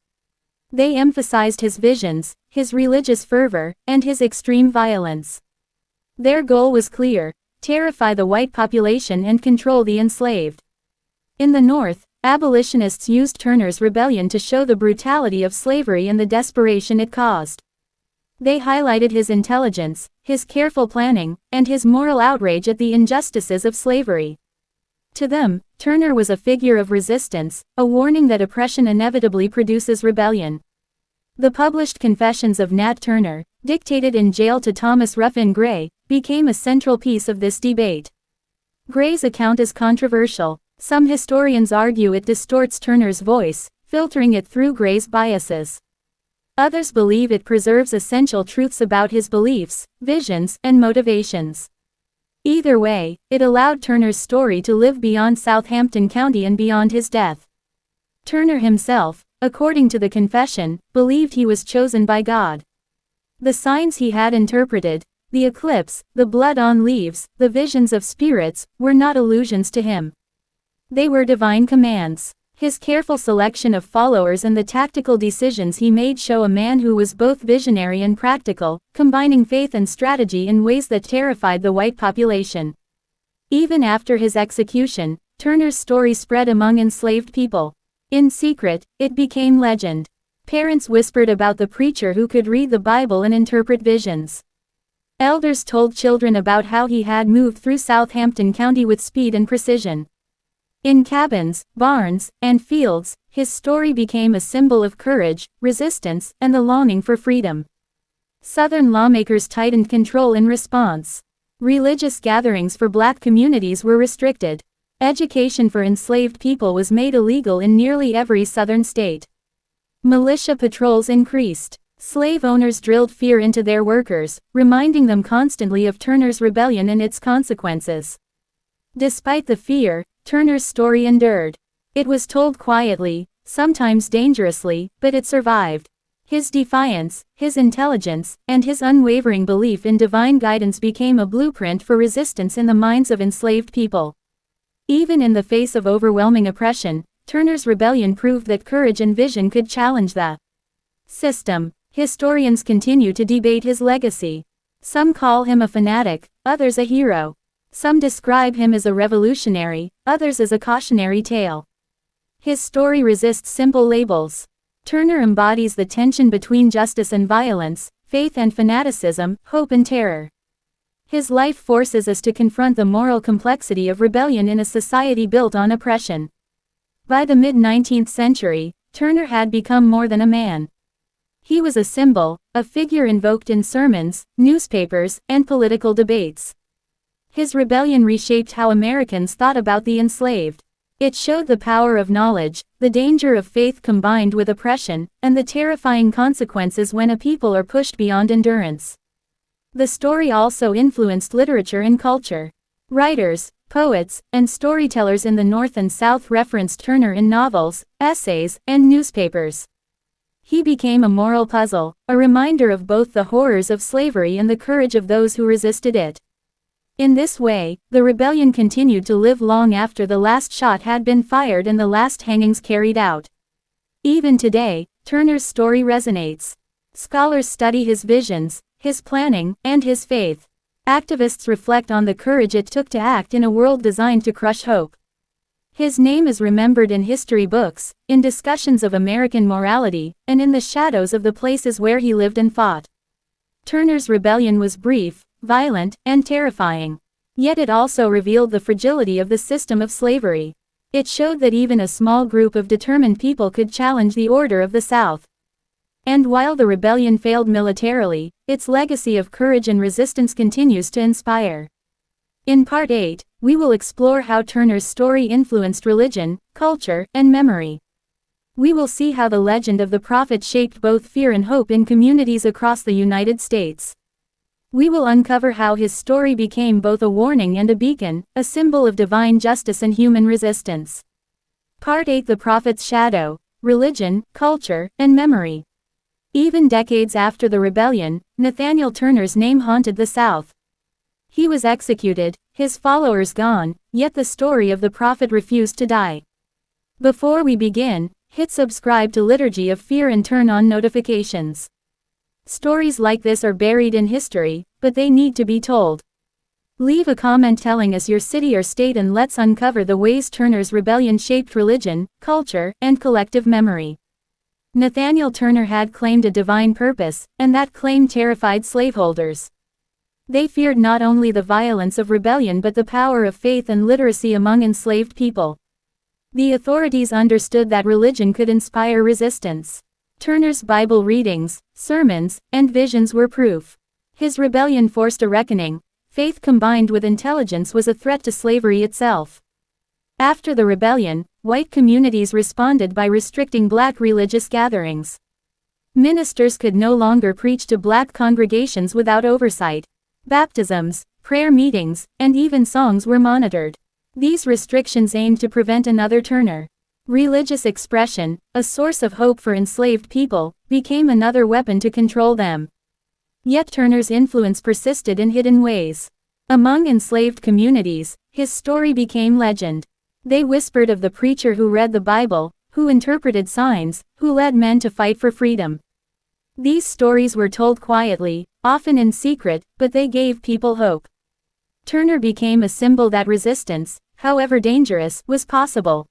They emphasized his visions, his religious fervor, and his extreme violence. Their goal was clear: terrify the white population and control the enslaved. In the North, abolitionists used Turner's rebellion to show the brutality of slavery and the desperation it caused. They highlighted his intelligence, his careful planning, and his moral outrage at the injustices of slavery. To them, Turner was a figure of resistance, a warning that oppression inevitably produces rebellion. The published Confessions of Nat Turner, dictated in jail to Thomas Ruffin Gray, became a central piece of this debate. Gray's account is controversial. Some historians argue it distorts Turner's voice, filtering it through Gray's biases. Others believe it preserves essential truths about his beliefs, visions, and motivations. Either way, it allowed Turner's story to live beyond Southampton County and beyond his death. Turner himself, according to the confession, believed he was chosen by God. The signs he had interpreted, the eclipse, the blood on leaves, the visions of spirits, were not illusions to him. They were divine commands. His careful selection of followers and the tactical decisions he made show a man who was both visionary and practical, combining faith and strategy in ways that terrified the white population. Even after his execution, Turner's story spread among enslaved people. In secret, it became legend. Parents whispered about the preacher who could read the Bible and interpret visions. Elders told children about how he had moved through Southampton County with speed and precision. In cabins, barns, and fields, his story became a symbol of courage, resistance, and the longing for freedom. Southern lawmakers tightened control in response. Religious gatherings for black communities were restricted. Education for enslaved people was made illegal in nearly every southern state. Militia patrols increased. Slave owners drilled fear into their workers, reminding them constantly of Turner's rebellion and its consequences. Despite the fear, Turner's story endured. It was told quietly, sometimes dangerously, but it survived. His defiance, his intelligence, and his unwavering belief in divine guidance became a blueprint for resistance in the minds of enslaved people. Even in the face of overwhelming oppression, Turner's rebellion proved that courage and vision could challenge the system. Historians continue to debate his legacy. Some call him a fanatic, others a hero. Some describe him as a revolutionary, others as a cautionary tale. His story resists simple labels. Turner embodies the tension between justice and violence, faith and fanaticism, hope and terror. His life forces us to confront the moral complexity of rebellion in a society built on oppression. By the mid-19th century, Turner had become more than a man. He was a symbol, a figure invoked in sermons, newspapers, and political debates. His rebellion reshaped how Americans thought about the enslaved. It showed the power of knowledge, the danger of faith combined with oppression, and the terrifying consequences when a people are pushed beyond endurance. The story also influenced literature and culture. Writers, poets, and storytellers in the North and South referenced Turner in novels, essays, and newspapers. He became a moral puzzle, a reminder of both the horrors of slavery and the courage of those who resisted it. In this way, the rebellion continued to live long after the last shot had been fired and the last hangings carried out. Even today, Turner's story resonates. Scholars study his visions, his planning, and his faith. Activists reflect on the courage it took to act in a world designed to crush hope. His name is remembered in history books, in discussions of American morality, and in the shadows of the places where he lived and fought. Turner's rebellion was brief, violent, and terrifying. Yet it also revealed the fragility of the system of slavery. It showed that even a small group of determined people could challenge the order of the South. And while the rebellion failed militarily, its legacy of courage and resistance continues to inspire. In Part 8, we will explore how Turner's story influenced religion, culture, and memory. We will see how the legend of the prophet shaped both fear and hope in communities across the United States. We will uncover how his story became both a warning and a beacon, a symbol of divine justice and human resistance. Part 8: The Prophet's Shadow, Religion, Culture, and Memory. Even decades after the rebellion, Nathaniel Turner's name haunted the South. He was executed, his followers gone, yet the story of the prophet refused to die. Before we begin, hit subscribe to Liturgy of Fear and turn on notifications. Stories like this are buried in history, but they need to be told. Leave a comment telling us your city or state and let's uncover the ways Turner's rebellion shaped religion, culture, and collective memory. Nathaniel Turner had claimed a divine purpose, and that claim terrified slaveholders. They feared not only the violence of rebellion but the power of faith and literacy among enslaved people. The authorities understood that religion could inspire resistance. Turner's Bible readings, sermons, and visions were proof. His rebellion forced a reckoning. Faith combined with intelligence was a threat to slavery itself. After the rebellion, white communities responded by restricting black religious gatherings. Ministers could no longer preach to black congregations without oversight. Baptisms, prayer meetings, and even songs were monitored. These restrictions aimed to prevent another Turner. Religious expression, a source of hope for enslaved people, became another weapon to control them. Yet Turner's influence persisted in hidden ways. Among enslaved communities, his story became legend. They whispered of the preacher who read the Bible, who interpreted signs, who led men to fight for freedom. These stories were told quietly, often in secret, but they gave people hope. Turner became a symbol that resistance, however dangerous, was possible.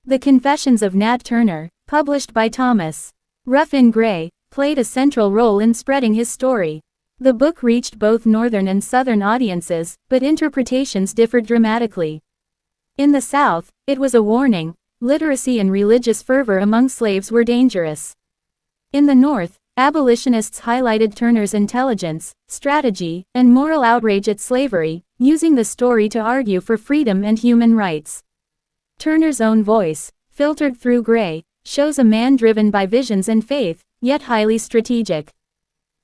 The Confessions of Nat Turner, published by Thomas Ruffin Gray, played a central role in spreading his story. The book reached both Northern and Southern audiences, but interpretations differed dramatically. In the South, it was a warning: literacy and religious fervor among slaves were dangerous. In the North, abolitionists highlighted Turner's intelligence, strategy, and moral outrage at slavery, using the story to argue for freedom and human rights. Turner's own voice, filtered through Gray, shows a man driven by visions and faith, yet highly strategic.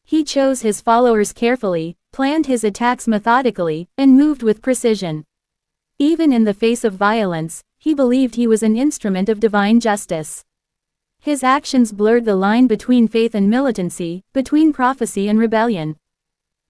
He chose his followers carefully, planned his attacks methodically, and moved with precision. Even in the face of violence, he believed he was an instrument of divine justice. His actions blurred the line between faith and militancy, between prophecy and rebellion.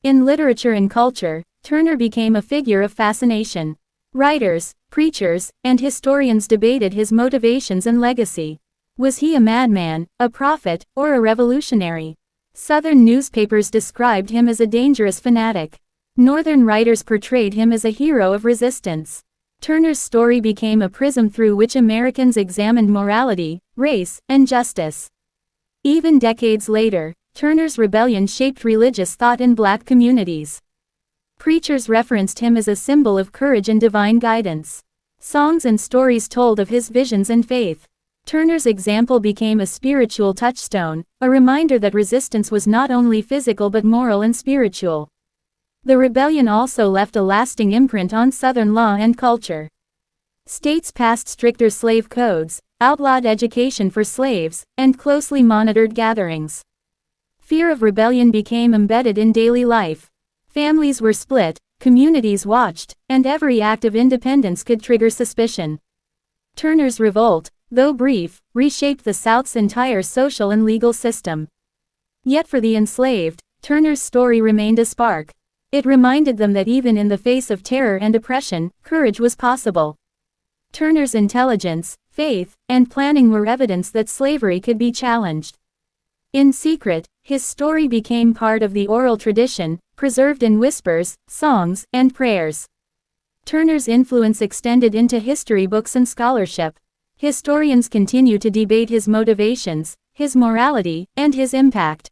In literature and culture, Turner became a figure of fascination. Writers, preachers, and historians debated his motivations and legacy. Was he a madman, a prophet, or a revolutionary? Southern newspapers described him as a dangerous fanatic. Northern writers portrayed him as a hero of resistance. Turner's story became a prism through which Americans examined morality, race, and justice. Even decades later, Turner's rebellion shaped religious thought in black communities. Preachers referenced him as a symbol of courage and divine guidance. Songs and stories told of his visions and faith. Turner's example became a spiritual touchstone, a reminder that resistance was not only physical but moral and spiritual. The rebellion also left a lasting imprint on Southern law and culture. States passed stricter slave codes, outlawed education for slaves, and closely monitored gatherings. Fear of rebellion became embedded in daily life. Families were split, communities watched, and every act of independence could trigger suspicion. Turner's revolt, though brief, reshaped the South's entire social and legal system. Yet for the enslaved, Turner's story remained a spark. It reminded them that even in the face of terror and oppression, courage was possible. Turner's intelligence, faith, and planning were evidence that slavery could be challenged. In secret, his story became part of the oral tradition, preserved in whispers, songs, and prayers. Turner's influence extended into history books and scholarship. Historians continue to debate his motivations, his morality, and his impact.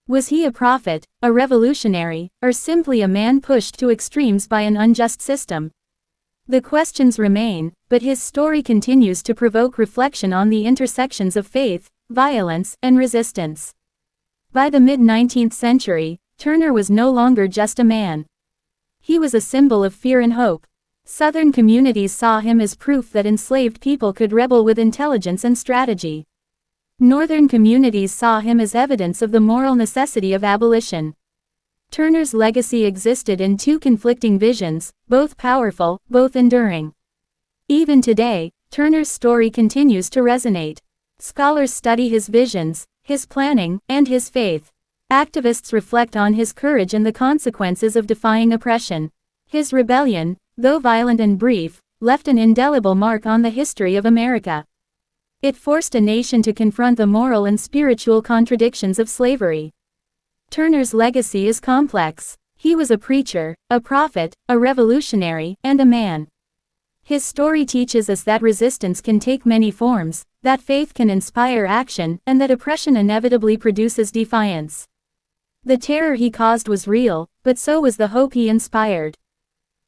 Was he a prophet, a revolutionary, or simply a man pushed to extremes by an unjust system? The questions remain, but his story continues to provoke reflection on the intersections of faith, violence, and resistance. By the mid-19th century, Turner was no longer just a man. He was a symbol of fear and hope. Southern communities saw him as proof that enslaved people could rebel with intelligence and strategy. Northern communities saw him as evidence of the moral necessity of abolition. Turner's legacy existed in two conflicting visions, both powerful, both enduring. Even today, Turner's story continues to resonate. Scholars study his visions, his planning, and his faith. Activists reflect on his courage and the consequences of defying oppression. His rebellion, though violent and brief, left an indelible mark on the history of America. It forced a nation to confront the moral and spiritual contradictions of slavery. Turner's legacy is complex. He was a preacher, a prophet, a revolutionary, and a man. His story teaches us that resistance can take many forms, that faith can inspire action, and that oppression inevitably produces defiance. The terror he caused was real, but so was the hope he inspired.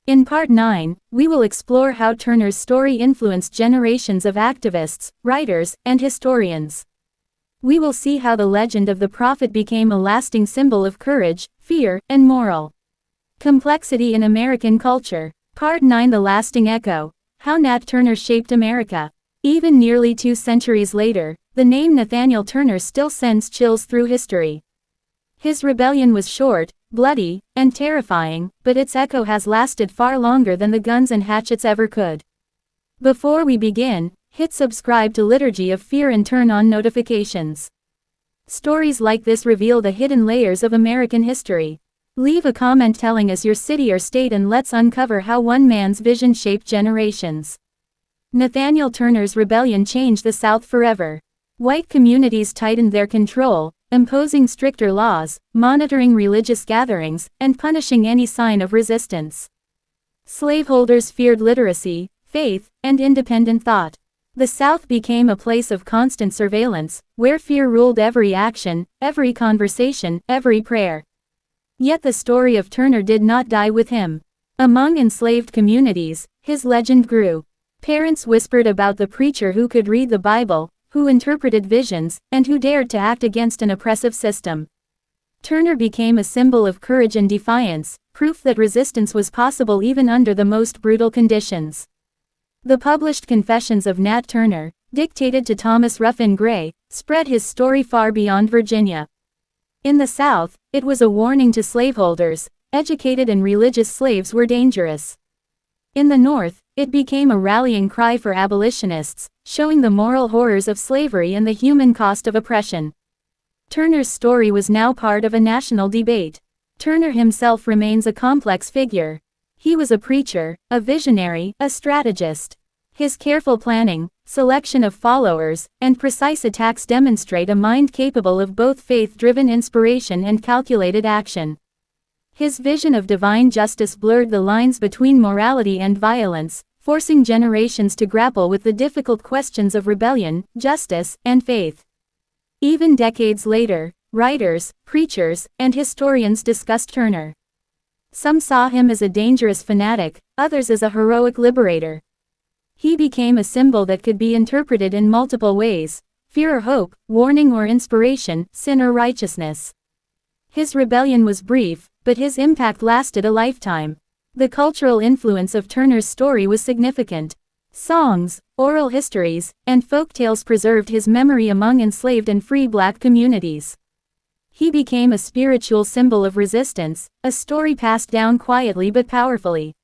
In Part 9, we will explore how Turner's story influenced generations of activists, writers, and historians. We will see how the legend of the prophet became a lasting symbol of courage, fear, and moral complexity in American culture. Part 9: The Lasting Echo. How Nat Turner Shaped America. Even nearly 2 centuries later, the name Nathaniel Turner still sends chills through history. His rebellion was short, bloody, and terrifying, but its echo has lasted far longer than the guns and hatchets ever could. Before we begin, hit subscribe to Liturgy of Fear and turn on notifications. Stories like this reveal the hidden layers of American history. Leave a comment telling us your city or state and let's uncover how one man's vision shaped generations. Nathaniel Turner's rebellion changed the South forever. White communities tightened their control, imposing stricter laws, monitoring religious gatherings, and punishing any sign of resistance. Slaveholders feared literacy, faith, and independent thought. The South became a place of constant surveillance, where fear ruled every action, every conversation, every prayer. Yet the story of Turner did not die with him. Among enslaved communities, his legend grew. Parents whispered about the preacher who could read the Bible, who interpreted visions, and who dared to act against an oppressive system. Turner became a symbol of courage and defiance, proof that resistance was possible even under the most brutal conditions. The published Confessions of Nat Turner, dictated to Thomas Ruffin Gray, spread his story far beyond Virginia. In the South, it was a warning to slaveholders: educated and religious slaves were dangerous. In the North, it became a rallying cry for abolitionists, showing the moral horrors of slavery and the human cost of oppression. Turner's story was now part of a national debate. Turner himself remains a complex figure. He was a preacher, a visionary, a strategist. His careful planning, selection of followers, and precise attacks demonstrate a mind capable of both faith-driven inspiration and calculated action. His vision of divine justice blurred the lines between morality and violence, forcing generations to grapple with the difficult questions of rebellion, justice, and faith. Even decades later, writers, preachers, and historians discussed Turner. Some saw him as a dangerous fanatic, others as a heroic liberator. He became a symbol that could be interpreted in multiple ways: fear or hope, warning or inspiration, sin or righteousness. His rebellion was brief, but his impact lasted a lifetime. The cultural influence of Turner's story was significant. Songs, oral histories, and folk tales preserved his memory among enslaved and free Black communities. He became a spiritual symbol of resistance, a story passed down quietly but powerfully.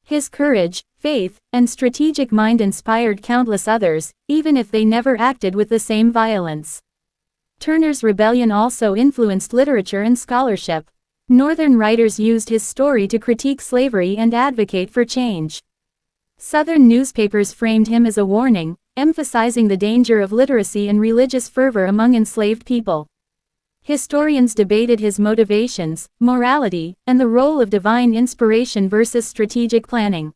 His courage, faith, and strategic mind inspired countless others, even if they never acted with the same violence. Turner's rebellion also influenced literature and scholarship. Northern writers used his story to critique slavery and advocate for change. Southern newspapers framed him as a warning, emphasizing the danger of literacy and religious fervor among enslaved people. Historians debated his motivations, morality, and the role of divine inspiration versus strategic planning.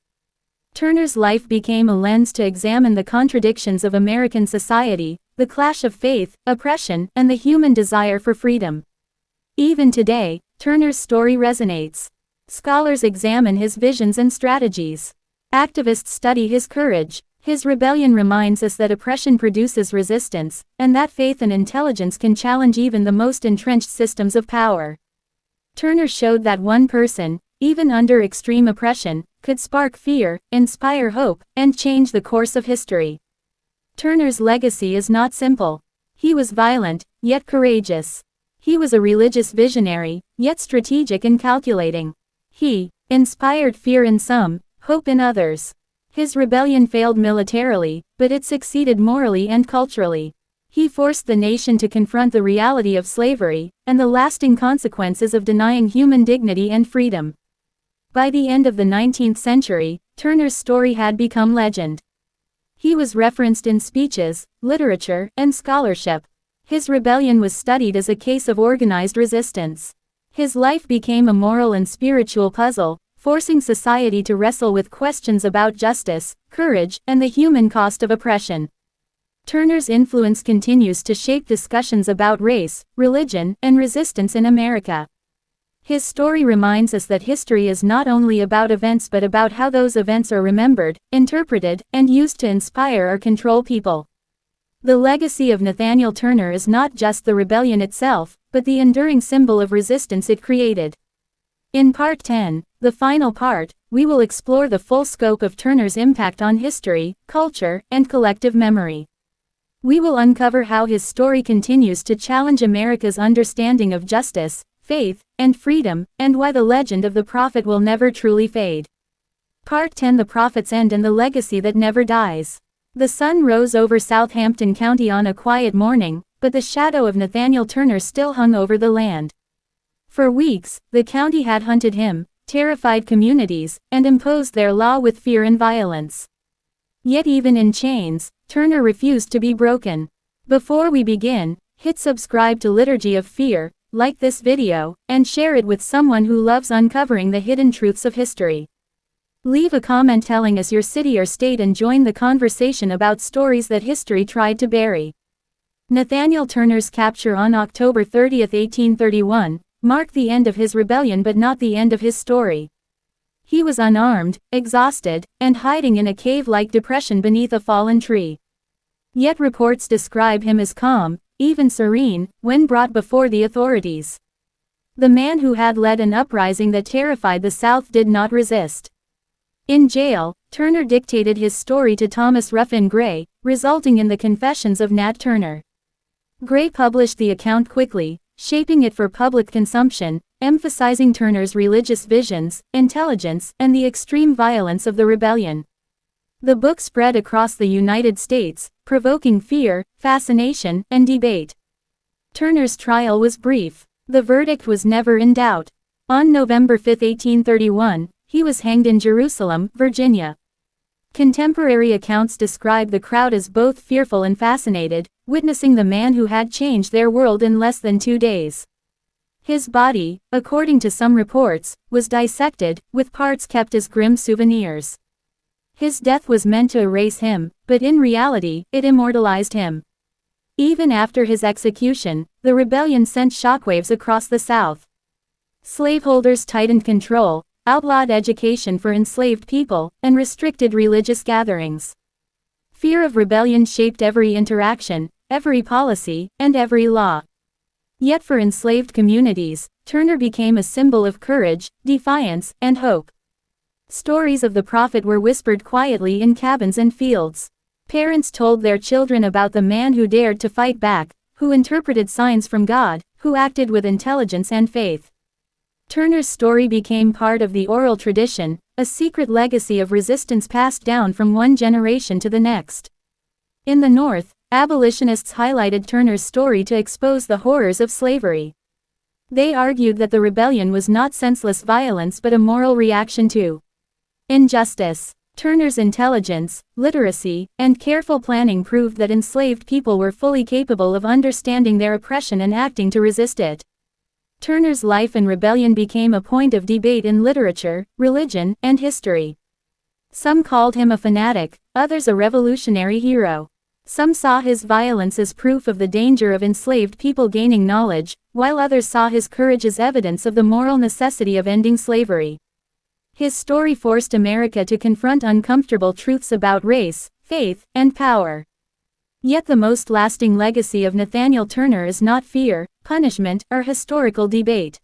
Turner's life became a lens to examine the contradictions of American society, the clash of faith, oppression, and the human desire for freedom. Even today, Turner's story resonates. Scholars examine his visions and strategies. Activists study his courage. His rebellion reminds us that oppression produces resistance, and that faith and intelligence can challenge even the most entrenched systems of power. Turner showed that one person, even under extreme oppression, could spark fear, inspire hope, and change the course of history. Turner's legacy is not simple. He was violent, yet courageous. He was a religious visionary, yet strategic and calculating. He inspired fear in some, hope in others. His rebellion failed militarily, but it succeeded morally and culturally. He forced the nation to confront the reality of slavery, and the lasting consequences of denying human dignity and freedom. By the end of the 19th century, Turner's story had become legend. He was referenced in speeches, literature, and scholarship. His rebellion was studied as a case of organized resistance. His life became a moral and spiritual puzzle, forcing society to wrestle with questions about justice, courage, and the human cost of oppression. Turner's influence continues to shape discussions about race, religion, and resistance in America. His story reminds us that history is not only about events but about how those events are remembered, interpreted, and used to inspire or control people. The legacy of Nathaniel Turner is not just the rebellion itself, but the enduring symbol of resistance it created. In Part 10, the final part, we will explore the full scope of Turner's impact on history, culture, and collective memory. We will uncover how his story continues to challenge America's understanding of justice, faith, and freedom, and why the legend of the prophet will never truly fade. Part 10: The Prophet's End and the Legacy That Never Dies. The sun rose over Southampton County on a quiet morning, but the shadow of Nathaniel Turner still hung over the land. For weeks, the county had hunted him, terrified communities, and imposed their law with fear and violence. Yet even in chains, Turner refused to be broken. Before we begin, hit subscribe to Liturgy of Fear, like this video, and share it with someone who loves uncovering the hidden truths of history. Leave a comment telling us your city or state and join the conversation about stories that history tried to bury. Nathaniel Turner's capture on October 30, 1831, marked the end of his rebellion but not the end of his story. He was unarmed, exhausted, and hiding in a cave-like depression beneath a fallen tree. Yet reports describe him as calm, even serene, when brought before the authorities. The man who had led an uprising that terrified the South did not resist. In jail, Turner dictated his story to Thomas Ruffin Gray, resulting in the Confessions of Nat Turner. Gray published the account quickly, shaping it for public consumption, emphasizing Turner's religious visions, intelligence, and the extreme violence of the rebellion. The book spread across the United States, provoking fear, fascination, and debate. Turner's trial was brief. The verdict was never in doubt. On November 5, 1831, he was hanged in Jerusalem, Virginia. Contemporary accounts describe the crowd as both fearful and fascinated, witnessing the man who had changed their world in less than 2 days. His body, according to some reports, was dissected, with parts kept as grim souvenirs. His death was meant to erase him, but in reality, it immortalized him. Even after his execution, the rebellion sent shockwaves across the South. Slaveholders tightened control, outlawed education for enslaved people, and restricted religious gatherings. Fear of rebellion shaped every interaction, every policy, and every law. Yet for enslaved communities, Turner became a symbol of courage, defiance, and hope. Stories of the prophet were whispered quietly in cabins and fields. Parents told their children about the man who dared to fight back, who interpreted signs from God, who acted with intelligence and faith. Turner's story became part of the oral tradition, a secret legacy of resistance passed down from one generation to the next. In the North, abolitionists highlighted Turner's story to expose the horrors of slavery. They argued that the rebellion was not senseless violence but a moral reaction to injustice. Turner's intelligence, literacy, and careful planning proved that enslaved people were fully capable of understanding their oppression and acting to resist it. Turner's life and rebellion became a point of debate in literature, religion, and history. Some called him a fanatic, others a revolutionary hero. Some saw his violence as proof of the danger of enslaved people gaining knowledge, while others saw his courage as evidence of the moral necessity of ending slavery. His story forced America to confront uncomfortable truths about race, faith, and power. Yet the most lasting legacy of Nathaniel Turner is not fear, punishment, or historical debate.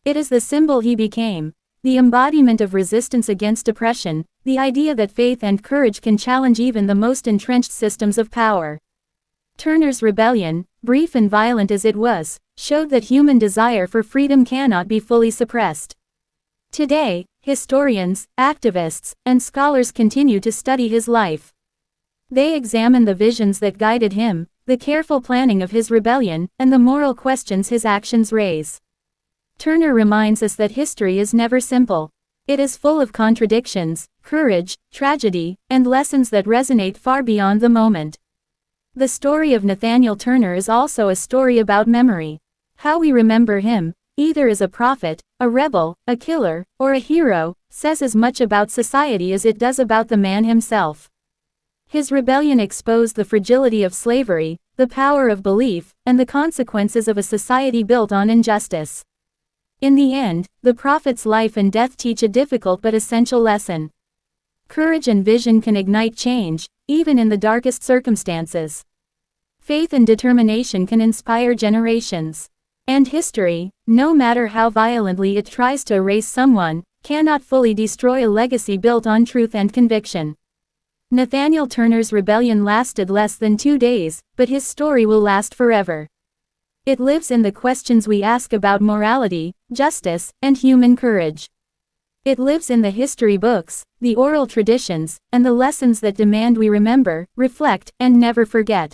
It is the symbol he became, the embodiment of resistance against oppression, the idea that faith and courage can challenge even the most entrenched systems of power. Turner's rebellion, brief and violent as it was, showed that human desire for freedom cannot be fully suppressed. Today, historians, activists, and scholars continue to study his life. They examine the visions that guided him, the careful planning of his rebellion, and the moral questions his actions raise. Turner reminds us that history is never simple. It is full of contradictions, courage, tragedy, and lessons that resonate far beyond the moment. The story of Nathaniel Turner is also a story about memory. How we remember him, either as a prophet, a rebel, a killer, or a hero, says as much about society as it does about the man himself. His rebellion exposed the fragility of slavery, the power of belief, and the consequences of a society built on injustice. In the end, the prophet's life and death teach a difficult but essential lesson. Courage and vision can ignite change, even in the darkest circumstances. Faith and determination can inspire generations. And history, no matter how violently it tries to erase someone, cannot fully destroy a legacy built on truth and conviction. Nathaniel Turner's rebellion lasted less than 2 days, but his story will last forever. It lives in the questions we ask about morality, justice, and human courage. It lives in the history books, the oral traditions, and the lessons that demand we remember, reflect, and never forget.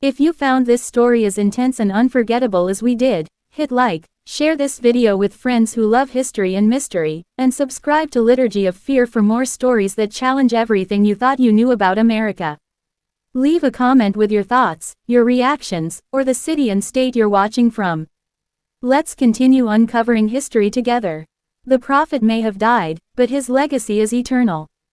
If you found this story as intense and unforgettable as we did, hit like, share this video with friends who love history and mystery, and subscribe to Liturgy of Fear for more stories that challenge everything you thought you knew about America. Leave a comment with your thoughts, your reactions, or the city and state you're watching from. Let's continue uncovering history together. The prophet may have died, but his legacy is eternal.